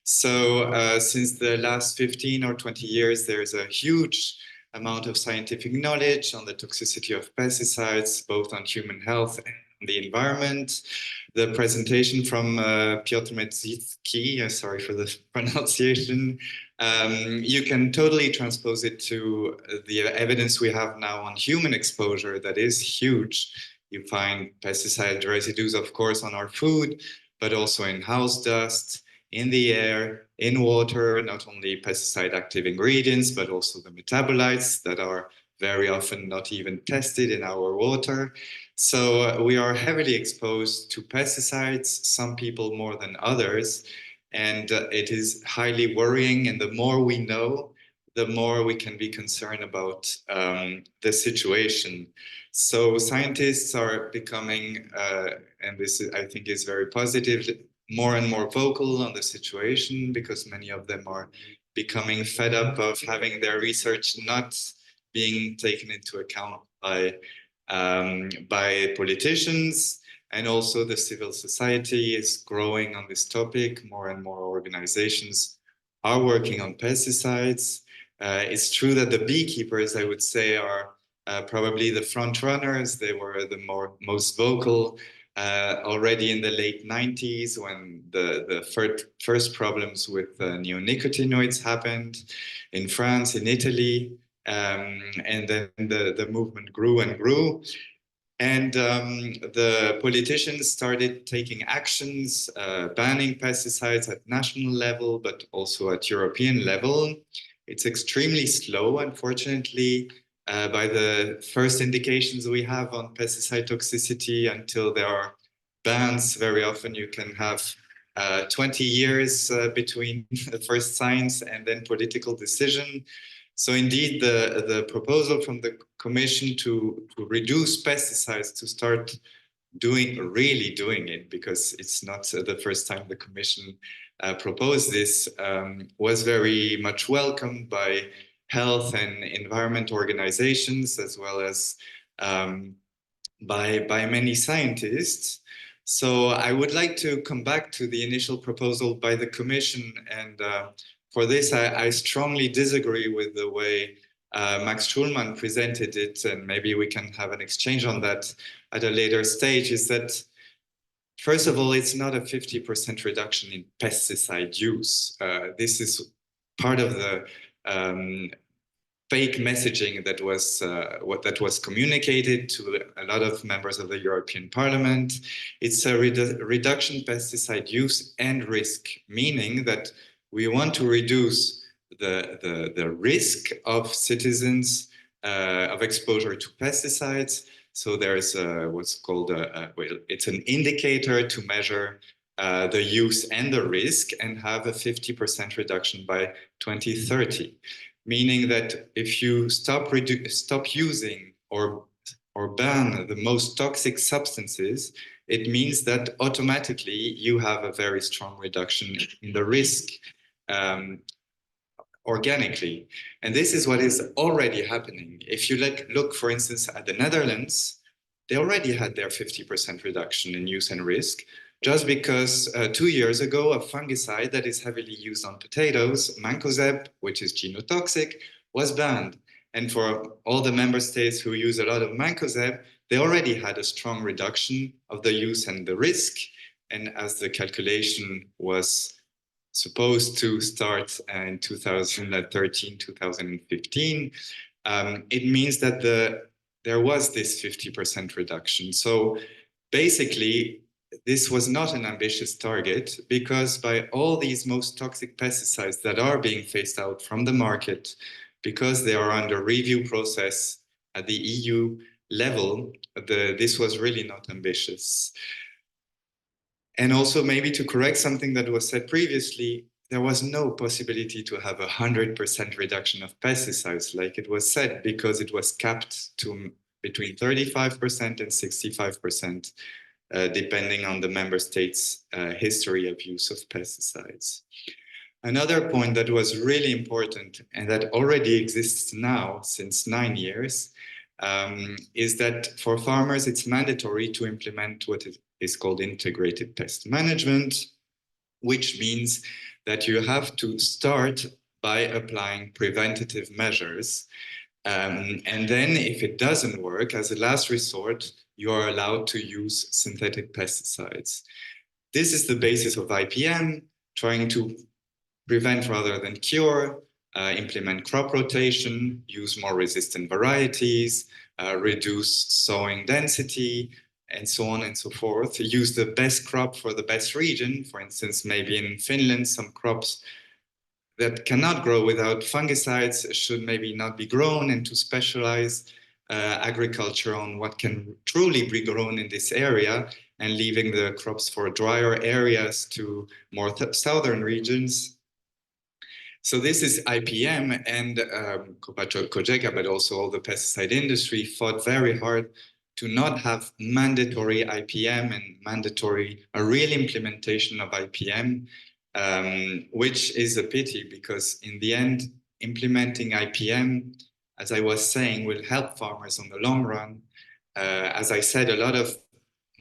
So since the last 15 or 20 years, there's a huge amount of scientific knowledge on the toxicity of pesticides, both on human health and the environment. The presentation from Piotr Medrzycki, sorry for the pronunciation, you can totally transpose it to the evidence we have now on human exposure that is huge. You find pesticide residues, of course, on our food, but also in house dust, in the air, in water, not only pesticide active ingredients, but also the metabolites that are very often not even tested in our water. So we are heavily exposed to pesticides, some people more than others, and it is highly worrying. And the more we know, the more we can be concerned about the situation. So scientists are becoming, and this is, I think is very positive, more and more vocal on the situation, because many of them are becoming fed up of having their research not being taken into account by politicians. And also the civil society is growing on this topic. More and more organizations are working on pesticides. It's true that the beekeepers, I would say, are probably the front runners. They were the most vocal already in the late 90s, when the first problems with neonicotinoids happened in France, in Italy, and then the movement grew and grew. And the politicians started taking actions, banning pesticides at national level, but also at European level. It's extremely slow, unfortunately. By the first indications we have on pesticide toxicity, until there are bans, very often you can have 20 years between the first signs and then political decision. So indeed, the proposal from the Commission to reduce pesticides, to start really doing it, because it's not the first time the Commission proposed this, was very much welcomed by health and environment organizations, as well as by many scientists. So I would like to come back to the initial proposal by the Commission, and for this I strongly disagree with the way Max Schulman presented it, and maybe we can have an exchange on that at a later stage. Is that, first of all, it's not a 50% reduction in pesticide use. This is part of the fake messaging that was communicated to a lot of members of the European Parliament. It's a reduction in pesticide use and risk, meaning that we want to reduce the risk of citizens of exposure to pesticides. So there's what's called it's an indicator to measure the use and the risk, and have a 50% reduction by 2030. Meaning that if you stop using or ban the most toxic substances, it means that automatically you have a very strong reduction in the risk organically. And this is what is already happening. If you look, for instance, at the Netherlands, they already had their 50% reduction in use and risk, just because 2 years ago, a fungicide that is heavily used on potatoes, mancozeb, which is genotoxic, was banned. And for all the member states who use a lot of mancozeb, they already had a strong reduction of the use and the risk. And as the calculation was supposed to start in 2013, 2015, it means that there was this 50% reduction. So basically, this was not an ambitious target, because by all these most toxic pesticides that are being phased out from the market, because they are under review process at the EU level, this was really not ambitious. And also, maybe to correct something that was said previously, there was no possibility to have 100% reduction of pesticides, like it was said, because it was capped to between 35% and 65%. Depending on the member states' history of use of pesticides. Another point that was really important, and that already exists now since 9 years, is that for farmers it's mandatory to implement what is called integrated pest management, which means that you have to start by applying preventative measures. And then if it doesn't work, as a last resort, you are allowed to use synthetic pesticides. This is the basis of IPM, trying to prevent rather than cure, implement crop rotation, use more resistant varieties, reduce sowing density, and so on and so forth. Use the best crop for the best region. For instance, maybe in Finland, some crops that cannot grow without fungicides should maybe not be grown, and to specialize agriculture on what can truly be grown in this area, and leaving the crops for drier areas to more southern regions. So this is IPM, and Copa-Cogeca, but also all the pesticide industry fought very hard to not have mandatory IPM and a real implementation of IPM, which is a pity, because in the end, implementing IPM, as I was saying, will help farmers on the long run. As I said, a lot of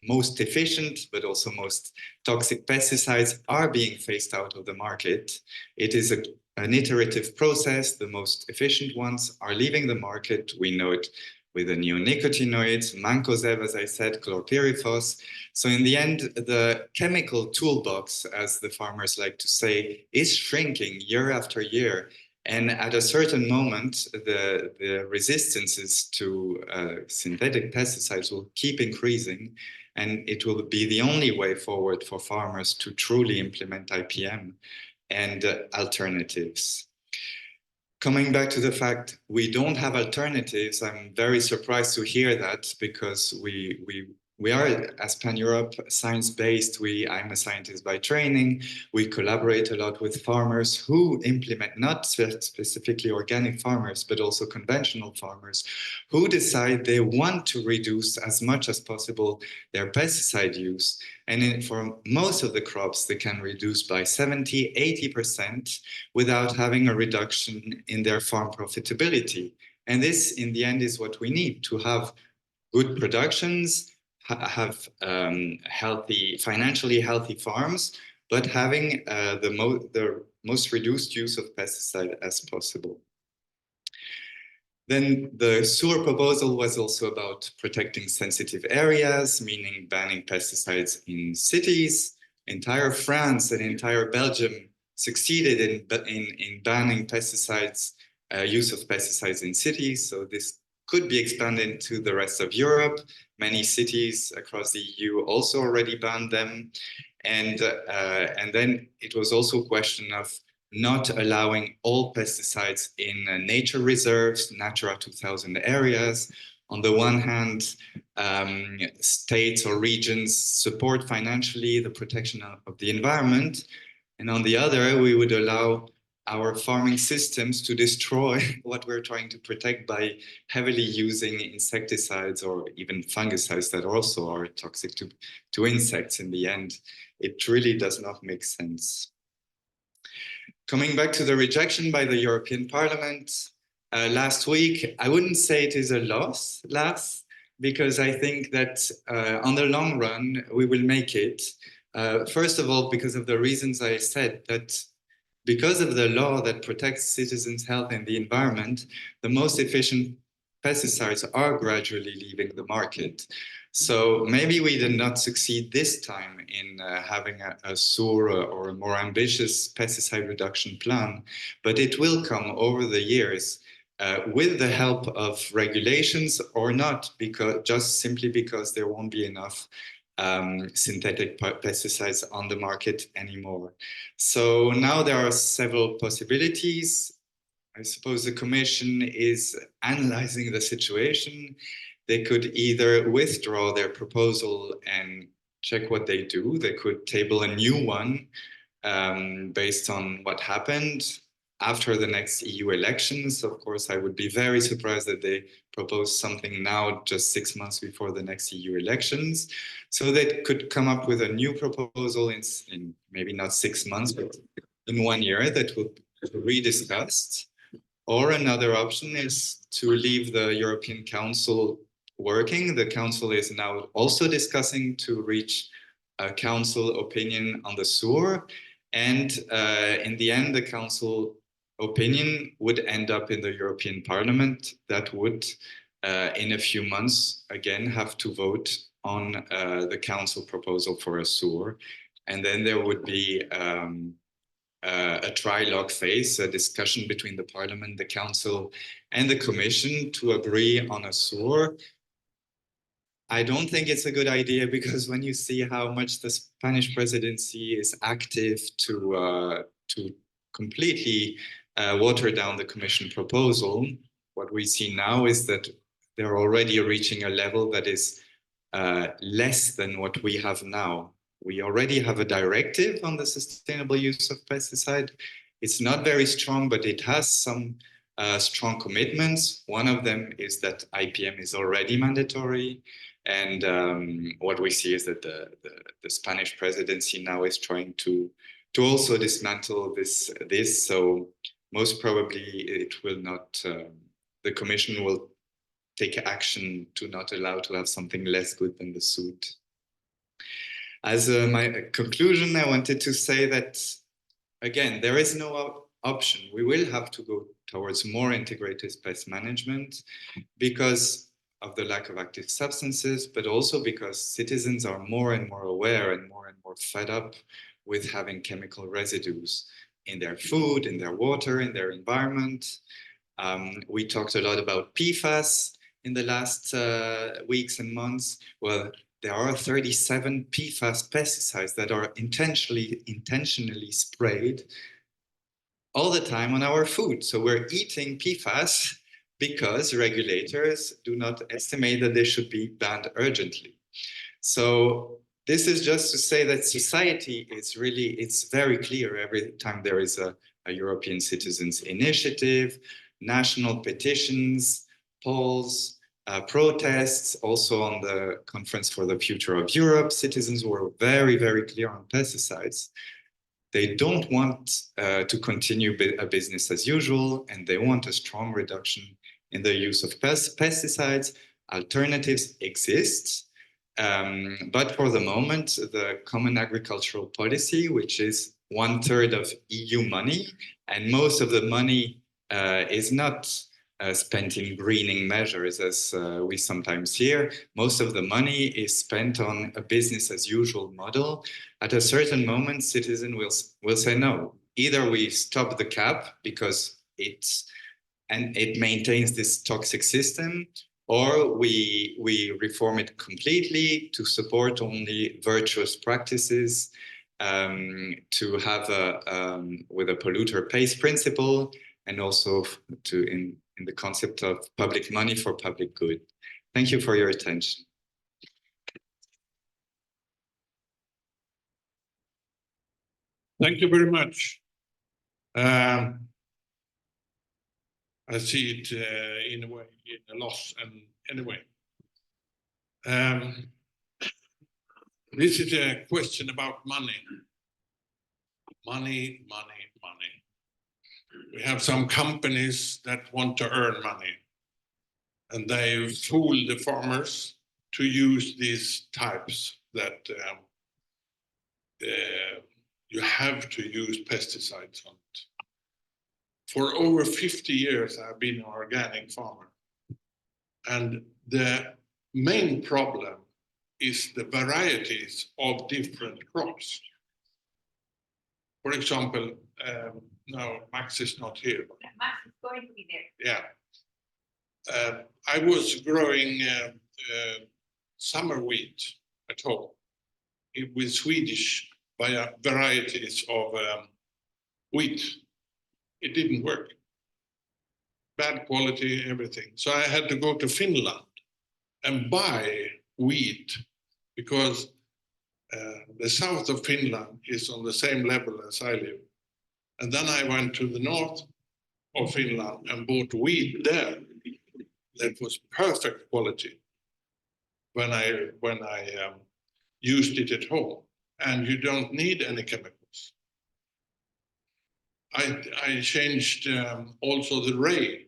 most efficient, but also most toxic pesticides are being phased out of the market. It is an iterative process. The most efficient ones are leaving the market. We know it with the neonicotinoids, mancozeb, as I said, chlorpyrifos. So in the end, the chemical toolbox, as the farmers like to say, is shrinking year after year. And at a certain moment, the resistances to synthetic pesticides will keep increasing, and it will be the only way forward for farmers to truly implement IPM and alternatives. Coming back to the fact we don't have alternatives, I'm very surprised to hear that, because we we are, as Pan-Europe, science-based. I'm a scientist by training. We collaborate a lot with farmers who implement, not specifically organic farmers, but also conventional farmers who decide they want to reduce as much as possible their pesticide use. And for most of the crops, they can reduce by 70, 80% without having a reduction in their farm profitability. And this, in the end, is what we need to have good productions, have financially healthy farms, but having the most reduced use of pesticide as possible. Then the SUR proposal was also about protecting sensitive areas, meaning banning pesticides in cities. Entire France and entire Belgium succeeded in banning pesticides, use of pesticides in cities. So this could be expanded to the rest of Europe. Many cities across the EU also already banned them. And then it was also a question of not allowing all pesticides in nature reserves, Natura 2000 areas. On the one hand, states or regions support financially the protection of the environment. And on the other, we would allow our farming systems to destroy what we're trying to protect by heavily using insecticides or even fungicides that also are toxic to insects in the end. It really does not make sense. Coming back to the rejection by the European Parliament last week, I wouldn't say it is a loss, Lars, because I think that on the long run, we will make it. First of all, because of the reasons I said, that because of the law that protects citizens' health and the environment, the most efficient pesticides are gradually leaving the market. So maybe we did not succeed this time in having a SUR or a more ambitious pesticide reduction plan, but it will come over the years with the help of regulations or not, just simply because there won't be enough synthetic pesticides on the market anymore. So now there are several possibilities. I suppose the Commission is analyzing the situation. They could either withdraw their proposal and check what they do. They could table a new one based on what happened after the next EU elections. Of course, I would be very surprised that they propose something now just 6 months before the next EU elections. So they could come up with a new proposal in maybe not 6 months, but in 1 year that will be rediscussed. Or another option is to leave the European Council working. The Council is now also discussing to reach a Council opinion on the SUR. And in the end, the Council opinion would end up in the European Parliament that would, in a few months, again, have to vote on the Council proposal for a SUR. And then there would be a trilogue phase, a discussion between the Parliament, the Council, and the Commission to agree on a SUR. I don't think it's a good idea, because when you see how much the Spanish presidency is active to completely water down the Commission proposal, what we see now is that they're already reaching a level that is less than what we have now. We already have a directive on the sustainable use of pesticide. It's not very strong, but it has some strong commitments. One of them is that IPM is already mandatory. And what we see is that the Spanish presidency now is trying to also dismantle this. So most probably it will not, the Commission will take action to not allow to have something less good than the suit. As my conclusion, I wanted to say that, again, there is no option. We will have to go towards more integrated pest management because of the lack of active substances, but also because citizens are more and more aware and more fed up with having chemical residues in their food, in their water, in their environment. We talked a lot about PFAS in the last weeks and months. Well, there are 37 PFAS pesticides that are intentionally sprayed all the time on our food. So we're eating PFAS because regulators do not estimate that they should be banned urgently. So this is just to say that society is really, it's very clear every time there is a European Citizens Initiative, national petitions, polls, protests. Also on the Conference for the Future of Europe, citizens were very, very clear on pesticides. They don't want to continue a business as usual, and they want a strong reduction in the use of pesticides. Alternatives exist, but for the moment, the Common Agricultural Policy, which is 1/3 of EU money, and most of the money is not spent in greening measures, as we sometimes hear. Most of the money is spent on a business as usual model. At a certain moment, citizens will say, no, either we stop the cap because it maintains this toxic system, or we reform it completely to support only virtuous practices, to have with a polluter pays principle, and also in the concept of public money for public good. Thank you for your attention. Thank you very much. I see it in a way, in a loss, and anyway. This is a question about money. Money, money, money. We have some companies that want to earn money, and they fool the farmers to use these types that you have to use pesticides on it. For over 50 years, I've been an organic farmer. And the main problem is the varieties of different crops. For example, no, Max is not here. Max is going to be there. Yeah. I was growing summer wheat at home with Swedish varieties of wheat. It didn't work. Bad quality, everything. So I had to go to Finland and buy wheat, because the south of Finland is on the same level as I live. And then I went to the north of Finland and bought wheat there that was perfect quality when I used it at home. And you don't need any chemicals. I changed also the ray.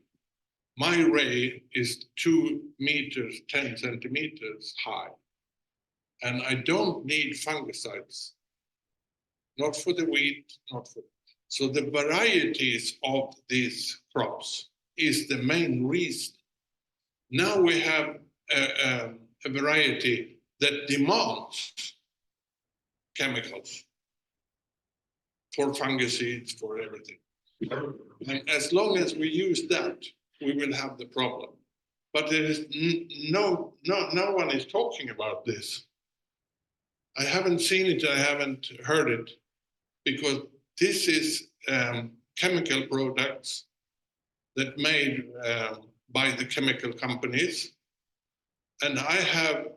My ray is 2 meters, 10 centimeters high. And I don't need fungicides. Not for the wheat, not for... So the varieties of these crops is the main reason. Now we have a variety that demands chemicals for fungicides, for everything. And as long as we use that, we will have the problem. But there is no one is talking about this. I haven't seen it, I haven't heard it, because this is chemical products that made by the chemical companies. And I have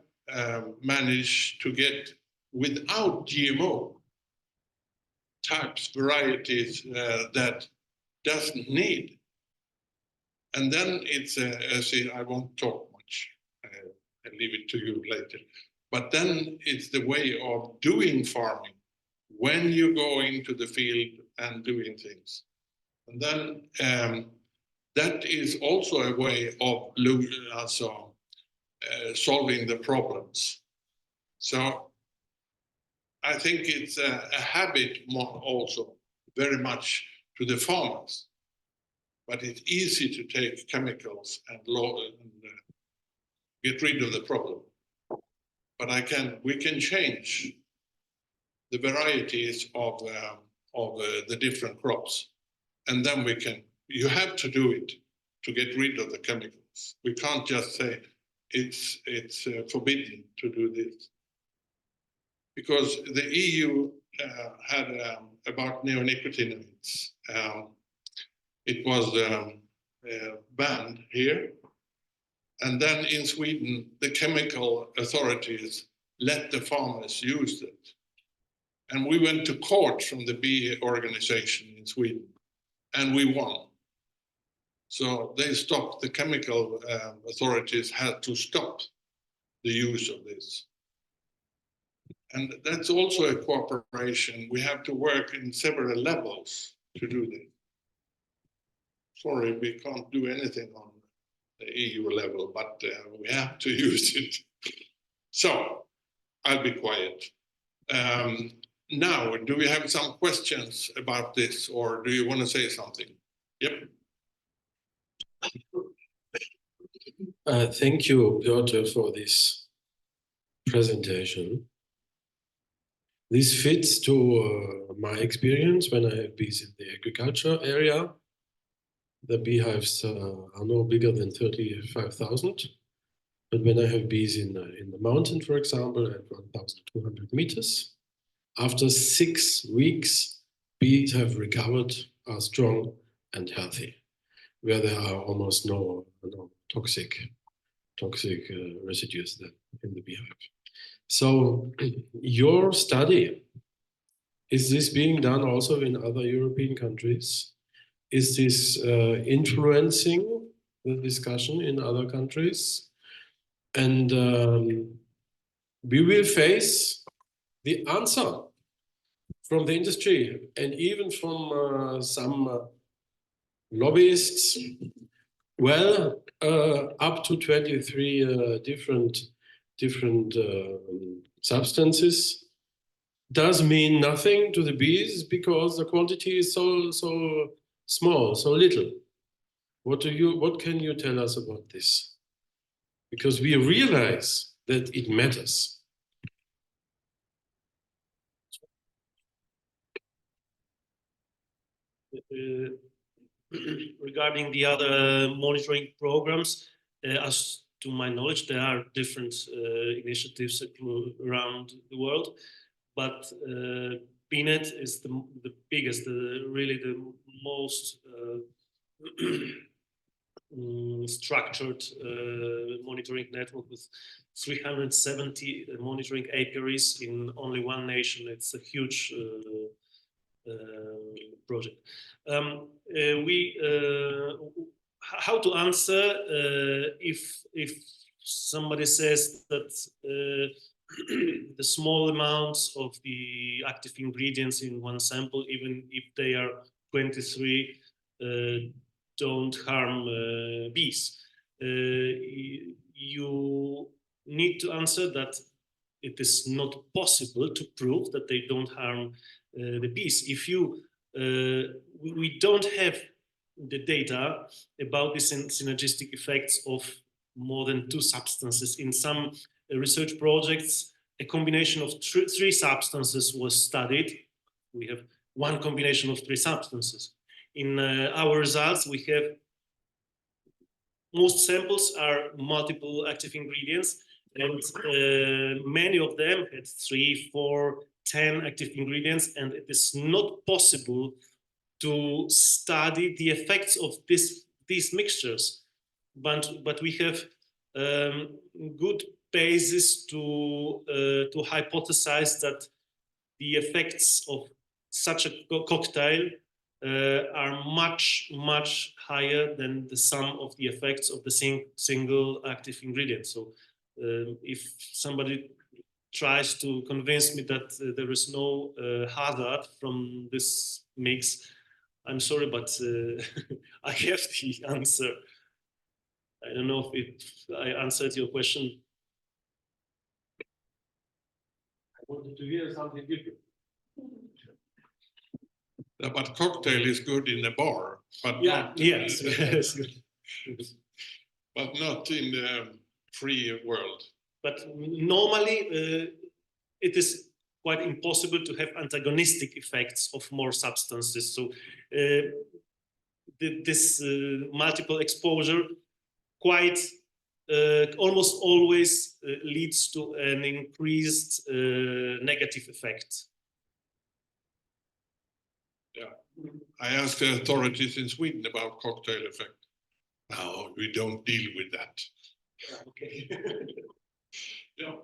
managed to get, without GMO types, varieties that doesn't need. And then it's, I won't talk much, I'll leave it to you later. But then it's the way of doing farming when you go into the field and doing things. And then that is also a way of solving the problems. So I think it's a habit more also very much to the farmers. But it's easy to take chemicals and get rid of the problem. But we can change the varieties of the different crops. And then you have to do it to get rid of the chemicals. We can't just say it's forbidden to do this. Because the EU had about neonicotinoids. It was banned here. And then in Sweden, the chemical authorities let the farmers use it. And we went to court from the bee organization in Sweden, and we won. So they stopped, the chemical authorities had to stop the use of this. And that's also a cooperation. We have to work in several levels to do this. Sorry, we can't do anything on the EU level, but we have to use it. So I'll be quiet. Now, do we have some questions about this, or do you want to say something? Yep. Thank you, Piotr, for this presentation. This fits to my experience when I have bees in the agriculture area. The beehives are no bigger than 35,000. But when I have bees in the mountain, for example, at 1,200 meters, after 6 weeks, bees have recovered, are strong and healthy, where there are almost no toxic residues in the beehive. So your study, is this being done also in other European countries? Is this influencing the discussion in other countries? And we will face the answer from the industry and even from some lobbyists. Well, up to 23 different substances does mean nothing to the bees because the quantity is so small, so little. What can you tell us about this? Because we realize that it matters. Regarding the other monitoring programs, as to my knowledge, there are different initiatives around the world, but PNET is the biggest, really the most structured monitoring network with 370 monitoring apiaries in only one nation. It's a huge project. How to answer if somebody says that the small amounts of the active ingredients in one sample, even if they are 23, don't harm bees. You need to answer that it is not possible to prove that they don't harm the bees. If you, we don't have the data about the synergistic effects of more than 2 substances. In some research projects, a combination of 3 substances was studied. We have one combination of 3 substances. In our results, we have most samples are multiple active ingredients, and many of them had 3, 4, 10 active ingredients, and it is not possible to study the effects of these mixtures. But we have good basis to hypothesize that the effects of such a cocktail are much higher than the sum of the effects of the single active ingredient. So if somebody tries to convince me that there is no hazard from this mix, I'm sorry, but I have the answer. I don't know if I answered your question. I wanted to hear something different. But cocktail is good in a bar, but Yeah, not, yes. but not in the free world. But normally, it is quite impossible to have antagonistic effects of more substances. So this multiple exposure quite almost always leads to an increased negative effect. Yeah, I asked the authorities in Sweden about cocktail effect. No, we don't deal with that. Okay. Yeah.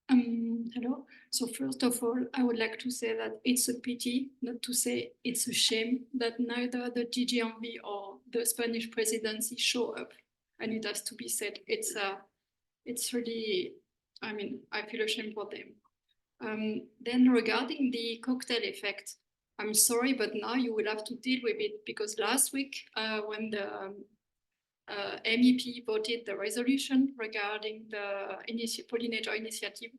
Hello. So first of all, I would like to say that it's a pity, not to say it's a shame, that neither the DG Envy or the Spanish presidency show up. And it has to be said, it's really, I mean, I feel ashamed for them. Then regarding the cocktail effect, I'm sorry, but now you will have to deal with it, because last week when the MEP voted the resolution regarding the Pollinator initiative,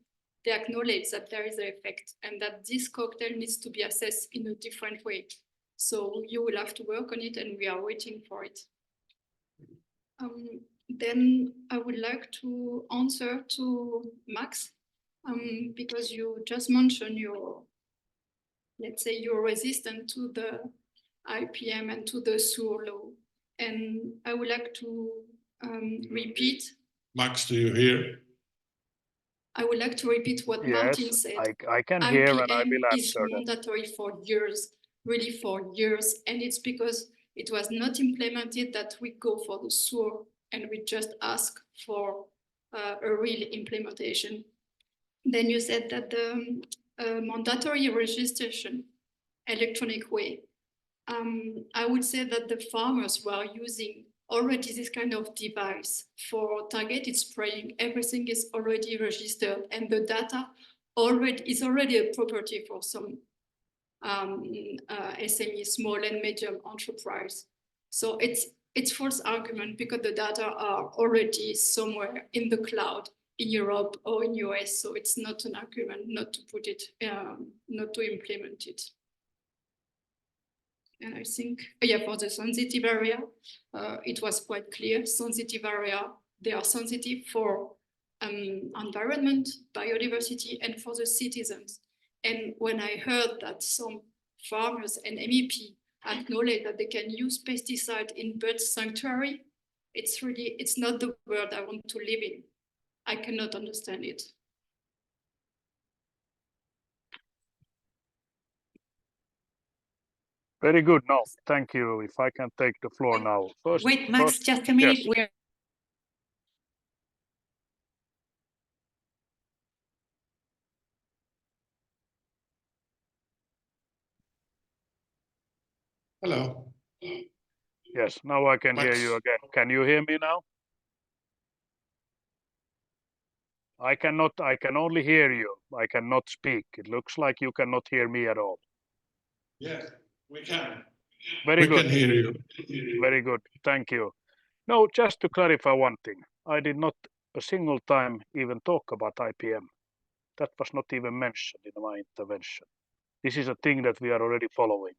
they acknowledge that there is an effect and that this cocktail needs to be assessed in a different way. So you will have to work on it, and we are waiting for it. Then I would like to answer to Max, because you just mentioned let's say you're resistant to the IPM and to the SUR law. And I would like to repeat. Max, do you hear? I would like to repeat what Martin said. I can hear, and I IPM will is answer that. mandatory for years, really for years. And it's because it was not implemented that we go for the SUR and we just ask for a real implementation. Then you said that the mandatory registration, electronic way, I would say that the farmers were using already this kind of device for targeted spraying. Everything is already registered, and the data is already a property for some SME, small and medium enterprise. So it's false argument, because the data are already somewhere in the cloud in Europe or in US. So it's not an argument not to put it, not to implement it. And I think, yeah, for the sensitive area, it was quite clear. Sensitive area, they are sensitive for environment, biodiversity, and for the citizens. And when I heard that some farmers and MEP acknowledge that they can use pesticide in bird sanctuary, it's not the world I want to live in. I cannot understand it. Very good. No, thank you. If I can take the floor now. Wait, Max, just a minute. Yes. Hello. Yes, now I can hear you again. Can you hear me now? I can only hear you. I cannot speak. It looks like you cannot hear me at all. Yeah, we can. Very good. We can hear you. Very good. Thank you. No, just to clarify one thing. I did not a single time even talk about IPM. That was not even mentioned in my intervention. This is a thing that we are already following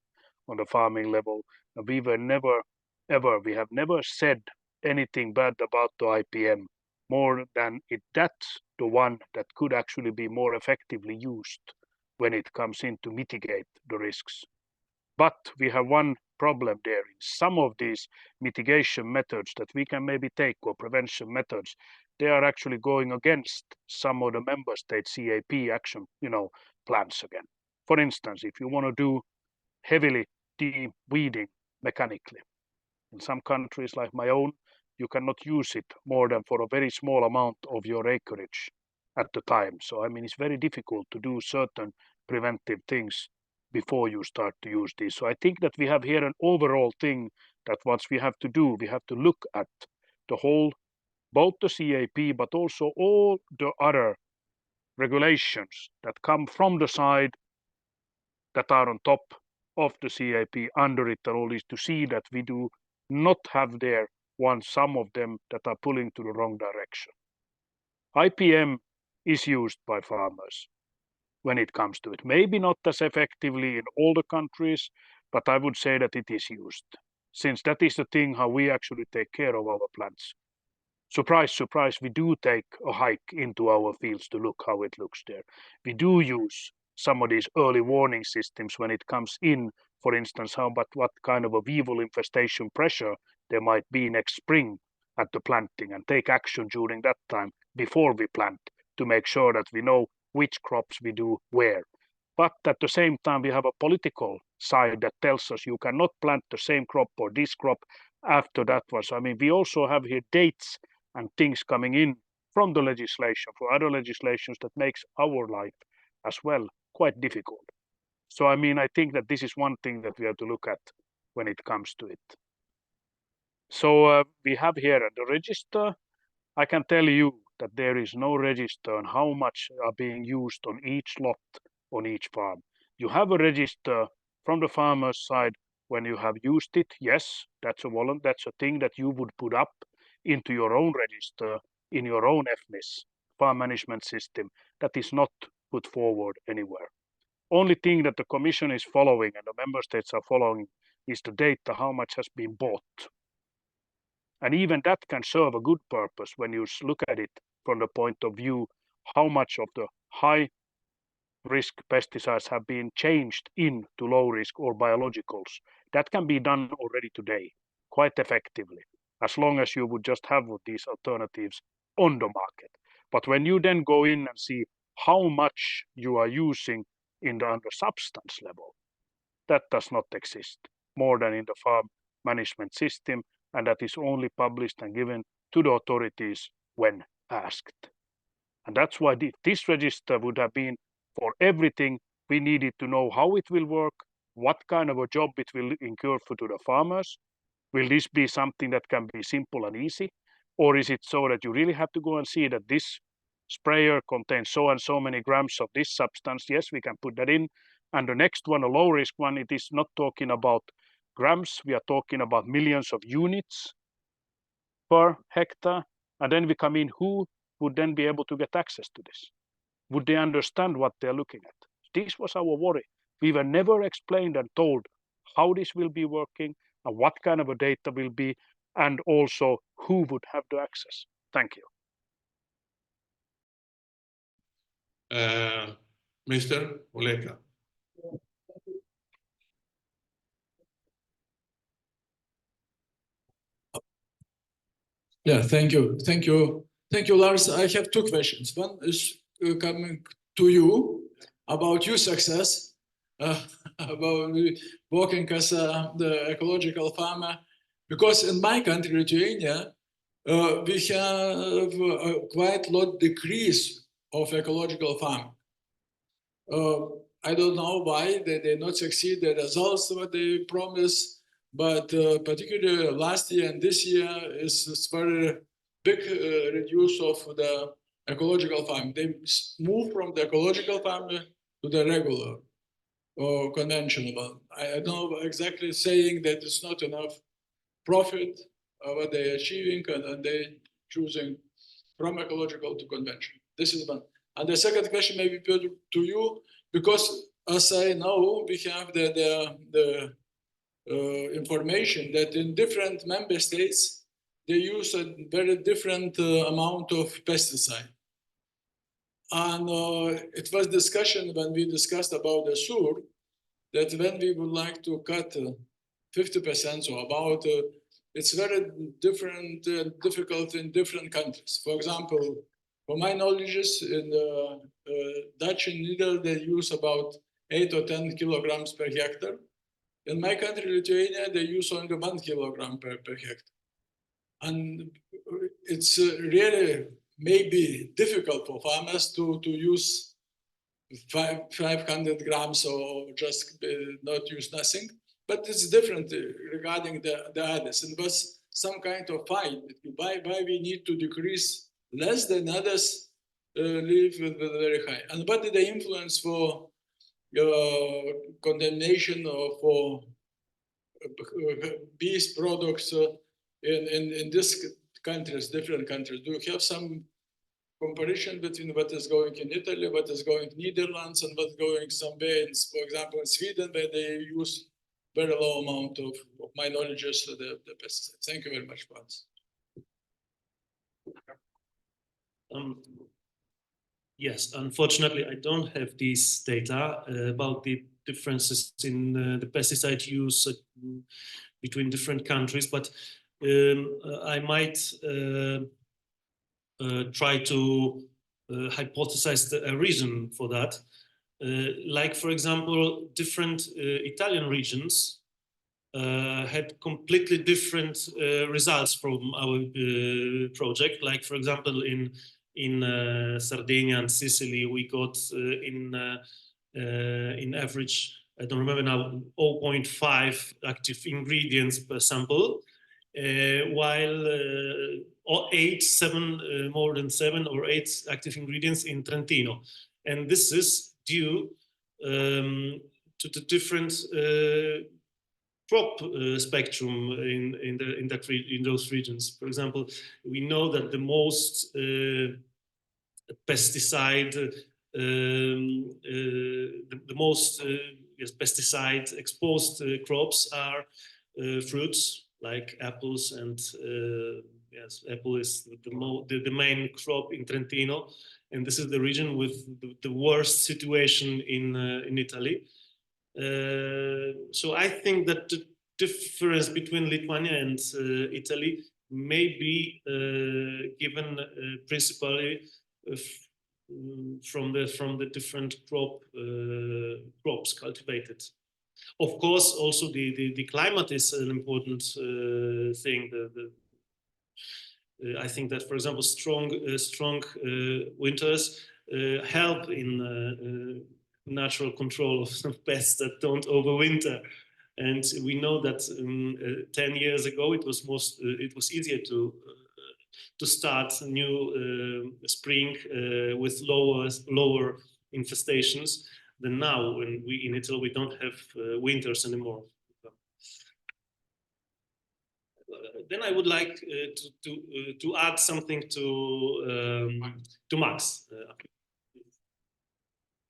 on the farming level. And we have never said anything bad about the IPM, more than that's the one that could actually be more effectively used when it comes in to mitigate the risks. But we have one problem there. In some of these mitigation methods that we can maybe take, or prevention methods, they are actually going against some of the member state CAP action, plans again. For instance, if you want to do heavily de-weeding mechanically, in some countries like my own, you cannot use it more than for a very small amount of your acreage at the time. So, I mean, it's very difficult to do certain preventive things before you start to use these. So I think that we have here an overall thing that what we have to do, we have to look at the whole, both the CAP, but also all the other regulations that come from the side that are on top of the CAP, under it, and all this, to see that we do not have there some of them that are pulling to the wrong direction. IPM is used by farmers when it comes to it. Maybe not as effectively in all the countries, but I would say that it is used, since that is the thing how we actually take care of our plants. Surprise, surprise, we do take a hike into our fields to look how it looks there. We do use some of these early warning systems when it comes in, for instance, what kind of a weevil infestation pressure there might be next spring at the planting, and take action during that time before we plant to make sure that we know which crops we do where. But at the same time, we have a political side that tells us you cannot plant the same crop or this crop after that one. So, I mean, we also have here dates and things coming in from the legislation, for other legislations that makes our life as well quite difficult. So I mean, I think that this is one thing that we have to look at when it comes to it. So we have here the register. I can tell you that there is no register on how much are being used on each lot on each farm. You have a register from the farmer's side when you have used it. Yes, that's a thing that you would put up into your own register in your own FMIS, farm management system, that is not put forward anywhere. Only thing that the Commission is following and the member states are following is the data, how much has been bought. And even that can serve a good purpose when you look at it from the point of view how much of the high risk pesticides have been changed into low risk or biologicals. That can be done already today quite effectively, as long as you would just have these alternatives on the market. But when you then go in and see how much you are using in the under substance level, that does not exist more than in the farm management system, and that is only published and given to the authorities when asked. And that's why this register would have been for everything. We needed to know how it will work, what kind of a job it will incur to the farmers. Will this be something that can be simple and easy? Or is it so that you really have to go and see that this sprayer contains so and so many grams of this substance? Yes, we can put that in. And the next one, a low risk one, it is not talking about grams. We are talking about millions of units per hectare. And then we come in, who would then be able to get access to this? Would they understand what they're looking at? This was our worry. We were never explained and told how this will be working and what kind of a data will be, and also who would have the access. Thank you. Mr. Oleka. Yeah, thank you. Thank you. Thank you, Lars. I have two questions. One is coming to you about your success, about working as the ecological farmer. Because in my country, Lithuania, we have quite a lot decrease of ecological farming. I don't know why they did not succeed the results what they promised. But particularly last year and this year is very big reduce of the ecological farming. They move from the ecological farming to the regular or conventional. I don't know exactly saying that it's not enough profit what they're achieving and they choosing from ecological to conventional. This is one. And the second question maybe to you, because as I know, we have the information that in different member states, they use a very different amount of pesticide. And it was discussion when we discussed about the SUR, that when we would like to cut 50% or about, it's very different, difficult in different countries. For example, for my knowledge, in Dutch and Netherlands, they use about 8 or 10 kilograms per hectare. In my country, Lithuania, they use only 1 kilogram per hectare. And it's really maybe difficult for farmers to use 500 grams or just not use nothing. But it's different regarding the others. And was some kind of fight. Why we need to decrease less than others live very high. And what did the influence for condemnation for bees products in these countries, different countries? Do you have some comparison between what is going in Italy, what is going in Netherlands, and what's going somewhere, for example, in Sweden, where they use very low amount of my knowledge is the pesticides? Thank you very much, Lars. Yes, unfortunately, I don't have these data about the differences in the pesticide use between different countries, but I might try to hypothesize a reason for that. Like, for example, different Italian regions had completely different results from our project. Like, for example, in in Sardinia and Sicily, we got in average, I don't remember now, 0.5 active ingredients per sample, while more than 7 or 8 active ingredients in Trentino. And this is due to the different crop spectrum in those regions. For example, we know that the most pesticide, the most pesticide exposed crops are fruits like apples, and yes, apple is the main crop in Trentino, and this is the region with the worst situation in Italy. So I think that the difference between Lithuania and Italy may be given principally from the different crops cultivated. Of course, also the climate is an important thing. I think that, for example, strong winters help in natural control of some pests that don't overwinter. And we know that 10 years ago it was easier to start a new spring with lower infestations than now, when in Italy we don't have winters anymore. Then I would like to add something to Max.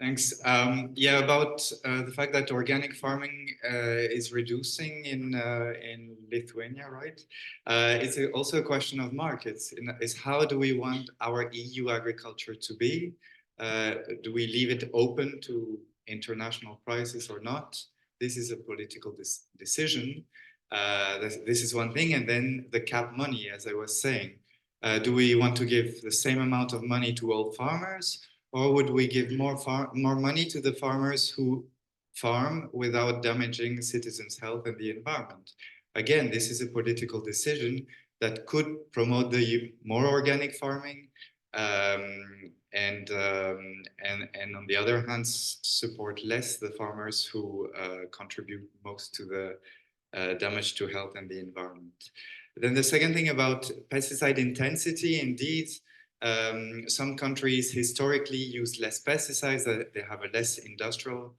Thanks. Yeah, about the fact that organic farming is reducing in Lithuania, right? It's also a question of markets. Is how do we want our EU agriculture to be? Do we leave it open to international prices or not? This is a political decision. This is one thing. And then the cap money, as I was saying. Do we want to give the same amount of money to all farmers? Or would we give more money to the farmers who farm without damaging citizens' health and the environment? Again, this is a political decision that could promote the more organic farming, and on the other hand, support less the farmers who contribute most to the damage to health and the environment. Then the second thing about pesticide intensity, indeed, some countries historically use less pesticides, they have a less industrial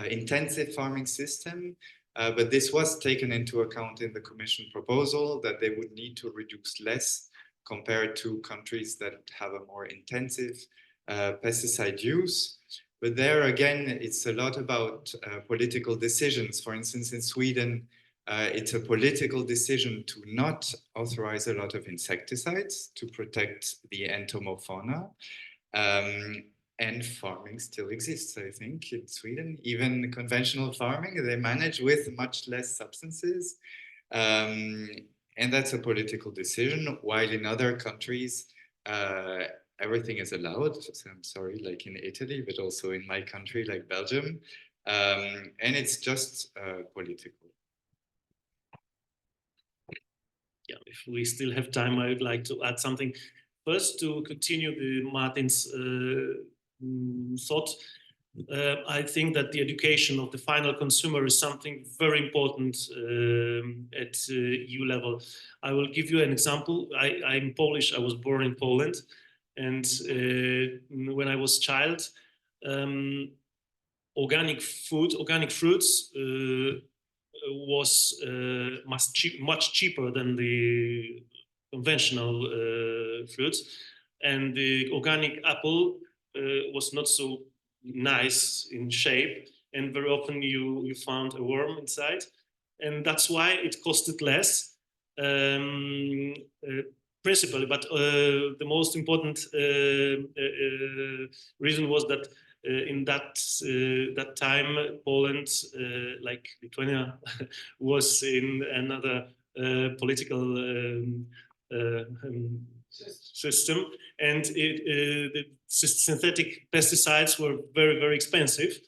intensive farming system, but this was taken into account in the Commission proposal that they would need to reduce less compared to countries that have a more intensive pesticide use. But there again, it's a lot about political decisions. For instance, in Sweden, it's a political decision to not authorize a lot of insecticides to protect the entomofauna. And farming still exists, I think, in Sweden. Even conventional farming, they manage with much less substances. And that's a political decision, while in other countries, everything is allowed. So I'm sorry, like in Italy, but also in my country, like Belgium. And it's just political. Yeah, if we still have time, I would like to add something. First, to continue Martin's thought, I think that the education of the final consumer is something very important at EU level. I will give you an example. I'm Polish. I was born in Poland, and when I was a child, organic fruits was much cheaper than the conventional fruits, and the organic apple was not so nice in shape, and very often you found a worm inside, and that's why it costed less, principally. But the most important reason was that in that time, Poland, like Lithuania, was in another political system, and the synthetic pesticides were very, very expensive.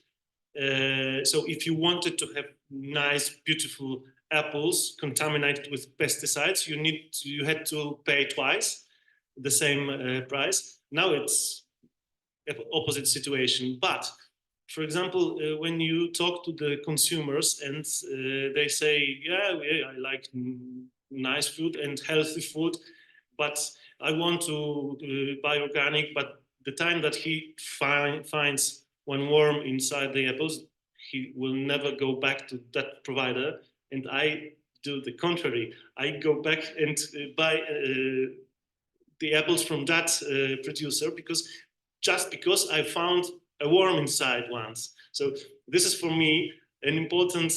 So if you wanted to have nice, beautiful apples contaminated with pesticides, you had to pay twice the same price. Now it's opposite situation. But for example, when you talk to the consumers and they say, yeah, I like nice food and healthy food, but I want to buy organic, but the time that he finds one worm inside the apples, he will never go back to that provider. And I do the contrary. I go back and buy the apples from that producer just because I found a worm inside once. So this is for me an important,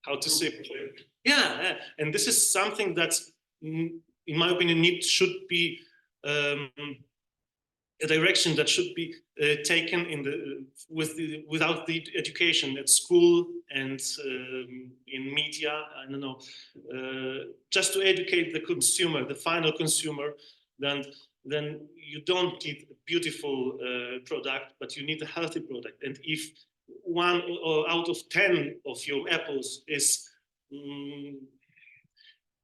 how to say, yeah, and this is something that, in my opinion, should be a direction that should be taken without the education at school and in media. I don't know, just to educate the consumer, the final consumer. Then you don't need a beautiful product, but you need a healthy product. And if 1 out of 10 of your apples is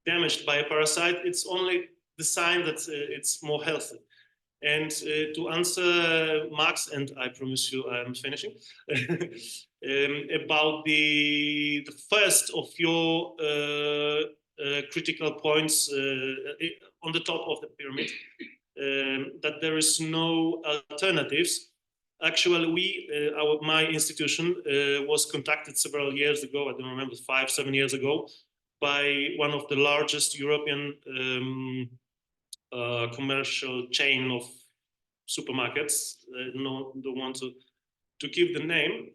damaged by a parasite, it's only the sign that it's more healthy. And to answer Max, and I promise you I'm finishing, about the first of your critical points on the top of the pyramid, that there is no alternatives. Actually, my institution was contacted several years ago, I don't remember, 5-7 years ago, by one of the largest European commercial chain of supermarkets. Don't want to give the name.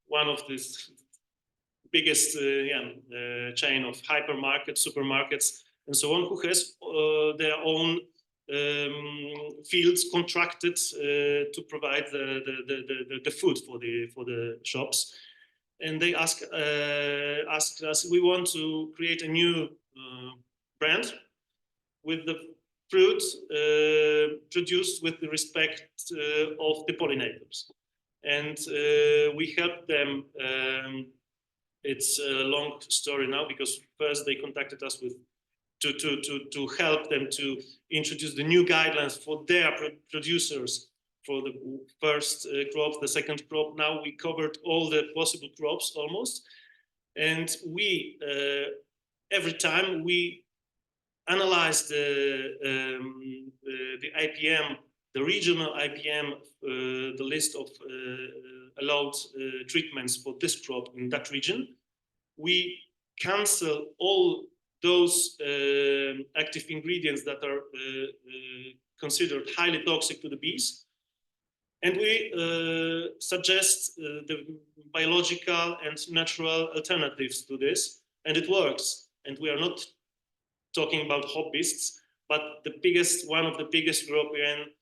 One of the biggest chain of hypermarkets, supermarkets, and so on, who has their own fields contracted to provide the food for the shops. And they asked us, we want to create a new brand with the fruit produced with the respect of the pollinators. And we helped them. It's a long story now, because first they contacted us to help them to introduce the new guidelines for their producers for the first crop, the second crop. Now we covered all the possible crops almost. And we, every time we analyze the IPM, the regional IPM, the list of allowed treatments for this crop in that region, we cancel all those active ingredients that are considered highly toxic to the bees. And we suggest the biological and natural alternatives to this, and it works. And we are not talking about hobbyists, but the biggest, one of the biggest European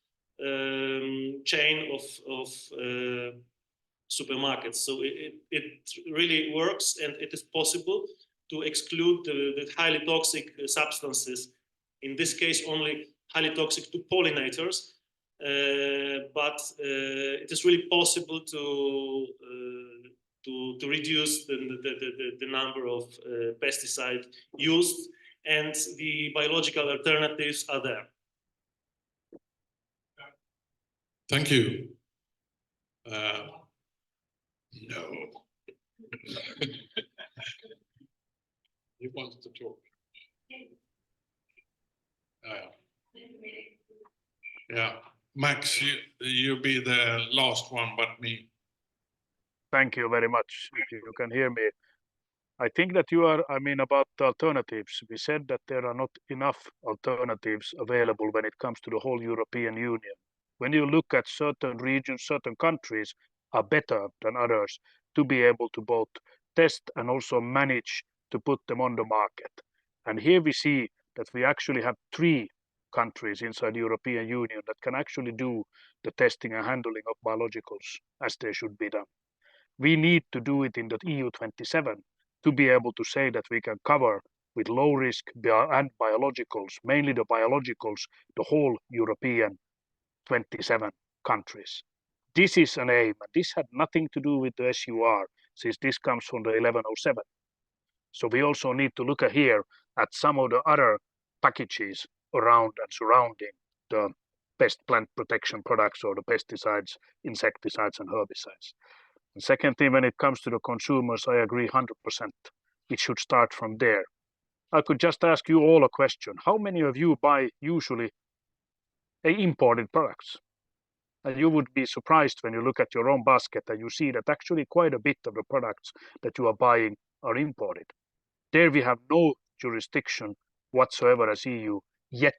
chain of supermarkets. So it really works, and it is possible to exclude the highly toxic substances. In this case, only highly toxic to pollinators. But it is really possible to reduce the number of pesticides used, and the biological alternatives are there. Thank you. No. He wants to talk. Yeah. Max, you be the last one, but me. Thank you very much. If you can hear me. I think that you are, about alternatives. We said that there are not enough alternatives available when it comes to the whole European Union. When you look at certain regions, certain countries are better than others to be able to both test and also manage to put them on the market. And here we see that we actually have 3 countries inside the European Union that can actually do the testing and handling of biologicals as they should be done. We need to do it in the EU 27 to be able to say that we can cover with low risk and biologicals, mainly the biologicals, the whole European 27 countries. This is an aim, and this had nothing to do with the SUR, since this comes from the 1107. So we also need to look at here at some of the other packages around and surrounding the pest plant protection products or the pesticides, insecticides and herbicides. The second thing, when it comes to the consumers, I agree 100%. It should start from there. I could just ask you all a question. How many of you buy usually imported products? And you would be surprised when you look at your own basket and you see that actually quite a bit of the products that you are buying are imported. There we have no jurisdiction whatsoever as EU yet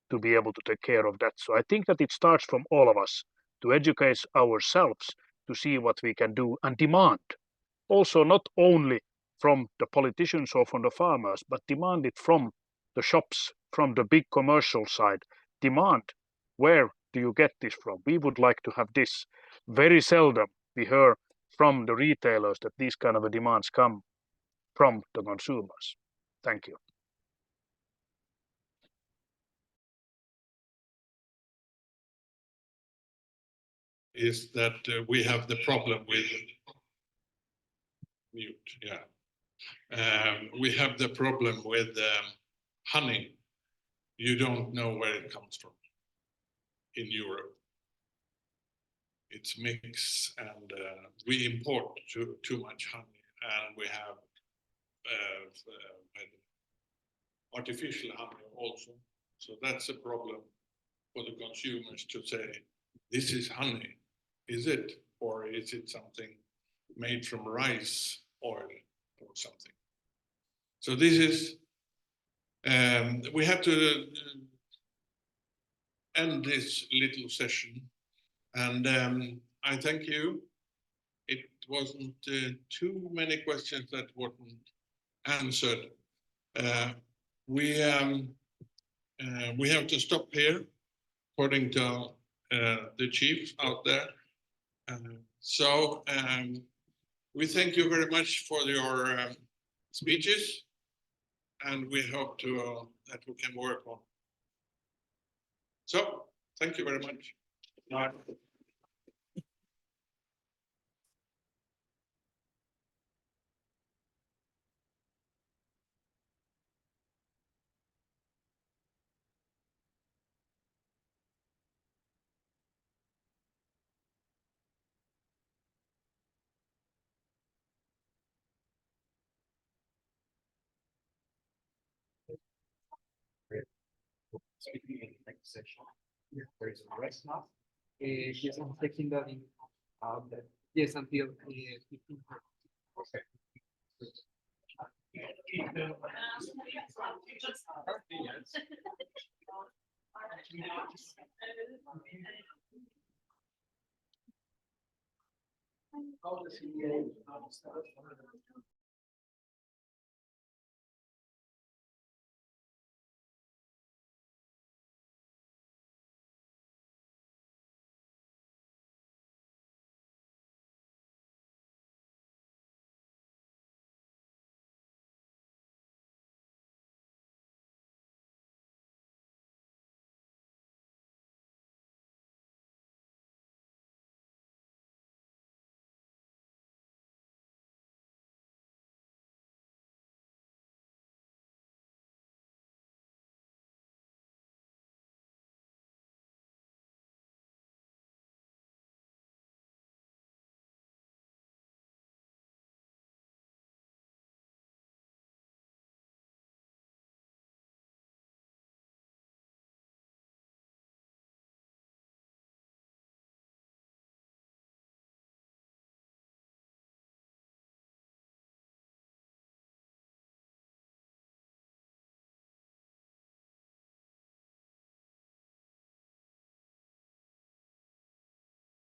to be able to take care of that. So I think that it starts from all of us to educate ourselves to see what we can do and demand. Also, not only from the politicians or from the farmers, but demand it from the shops, from the big commercial side. Demand, where do you get this from? We would like to have this. Very seldom we hear from the retailers that these kind of demands come from the consumers. Thank you. Is that we have the problem with mute, yeah. We have the problem with honey. You don't know where it comes from in Europe. It's mixed, and we import too much honey, and we have artificial honey also. So that's a problem for the consumers to say, this is honey. Is it? Or is it something made from rice oil or something? So this is, we have to end this little session. And I thank you. It wasn't too many questions that weren't answered. We have to stop here, according to the chief out there. So we thank you very much for your speeches, and we hope to that we can work on. So thank you very much. Bye. Speaking in the next session, there is a rest now. Yes, I'm taking that in. Yes, until 15. Okay. How does he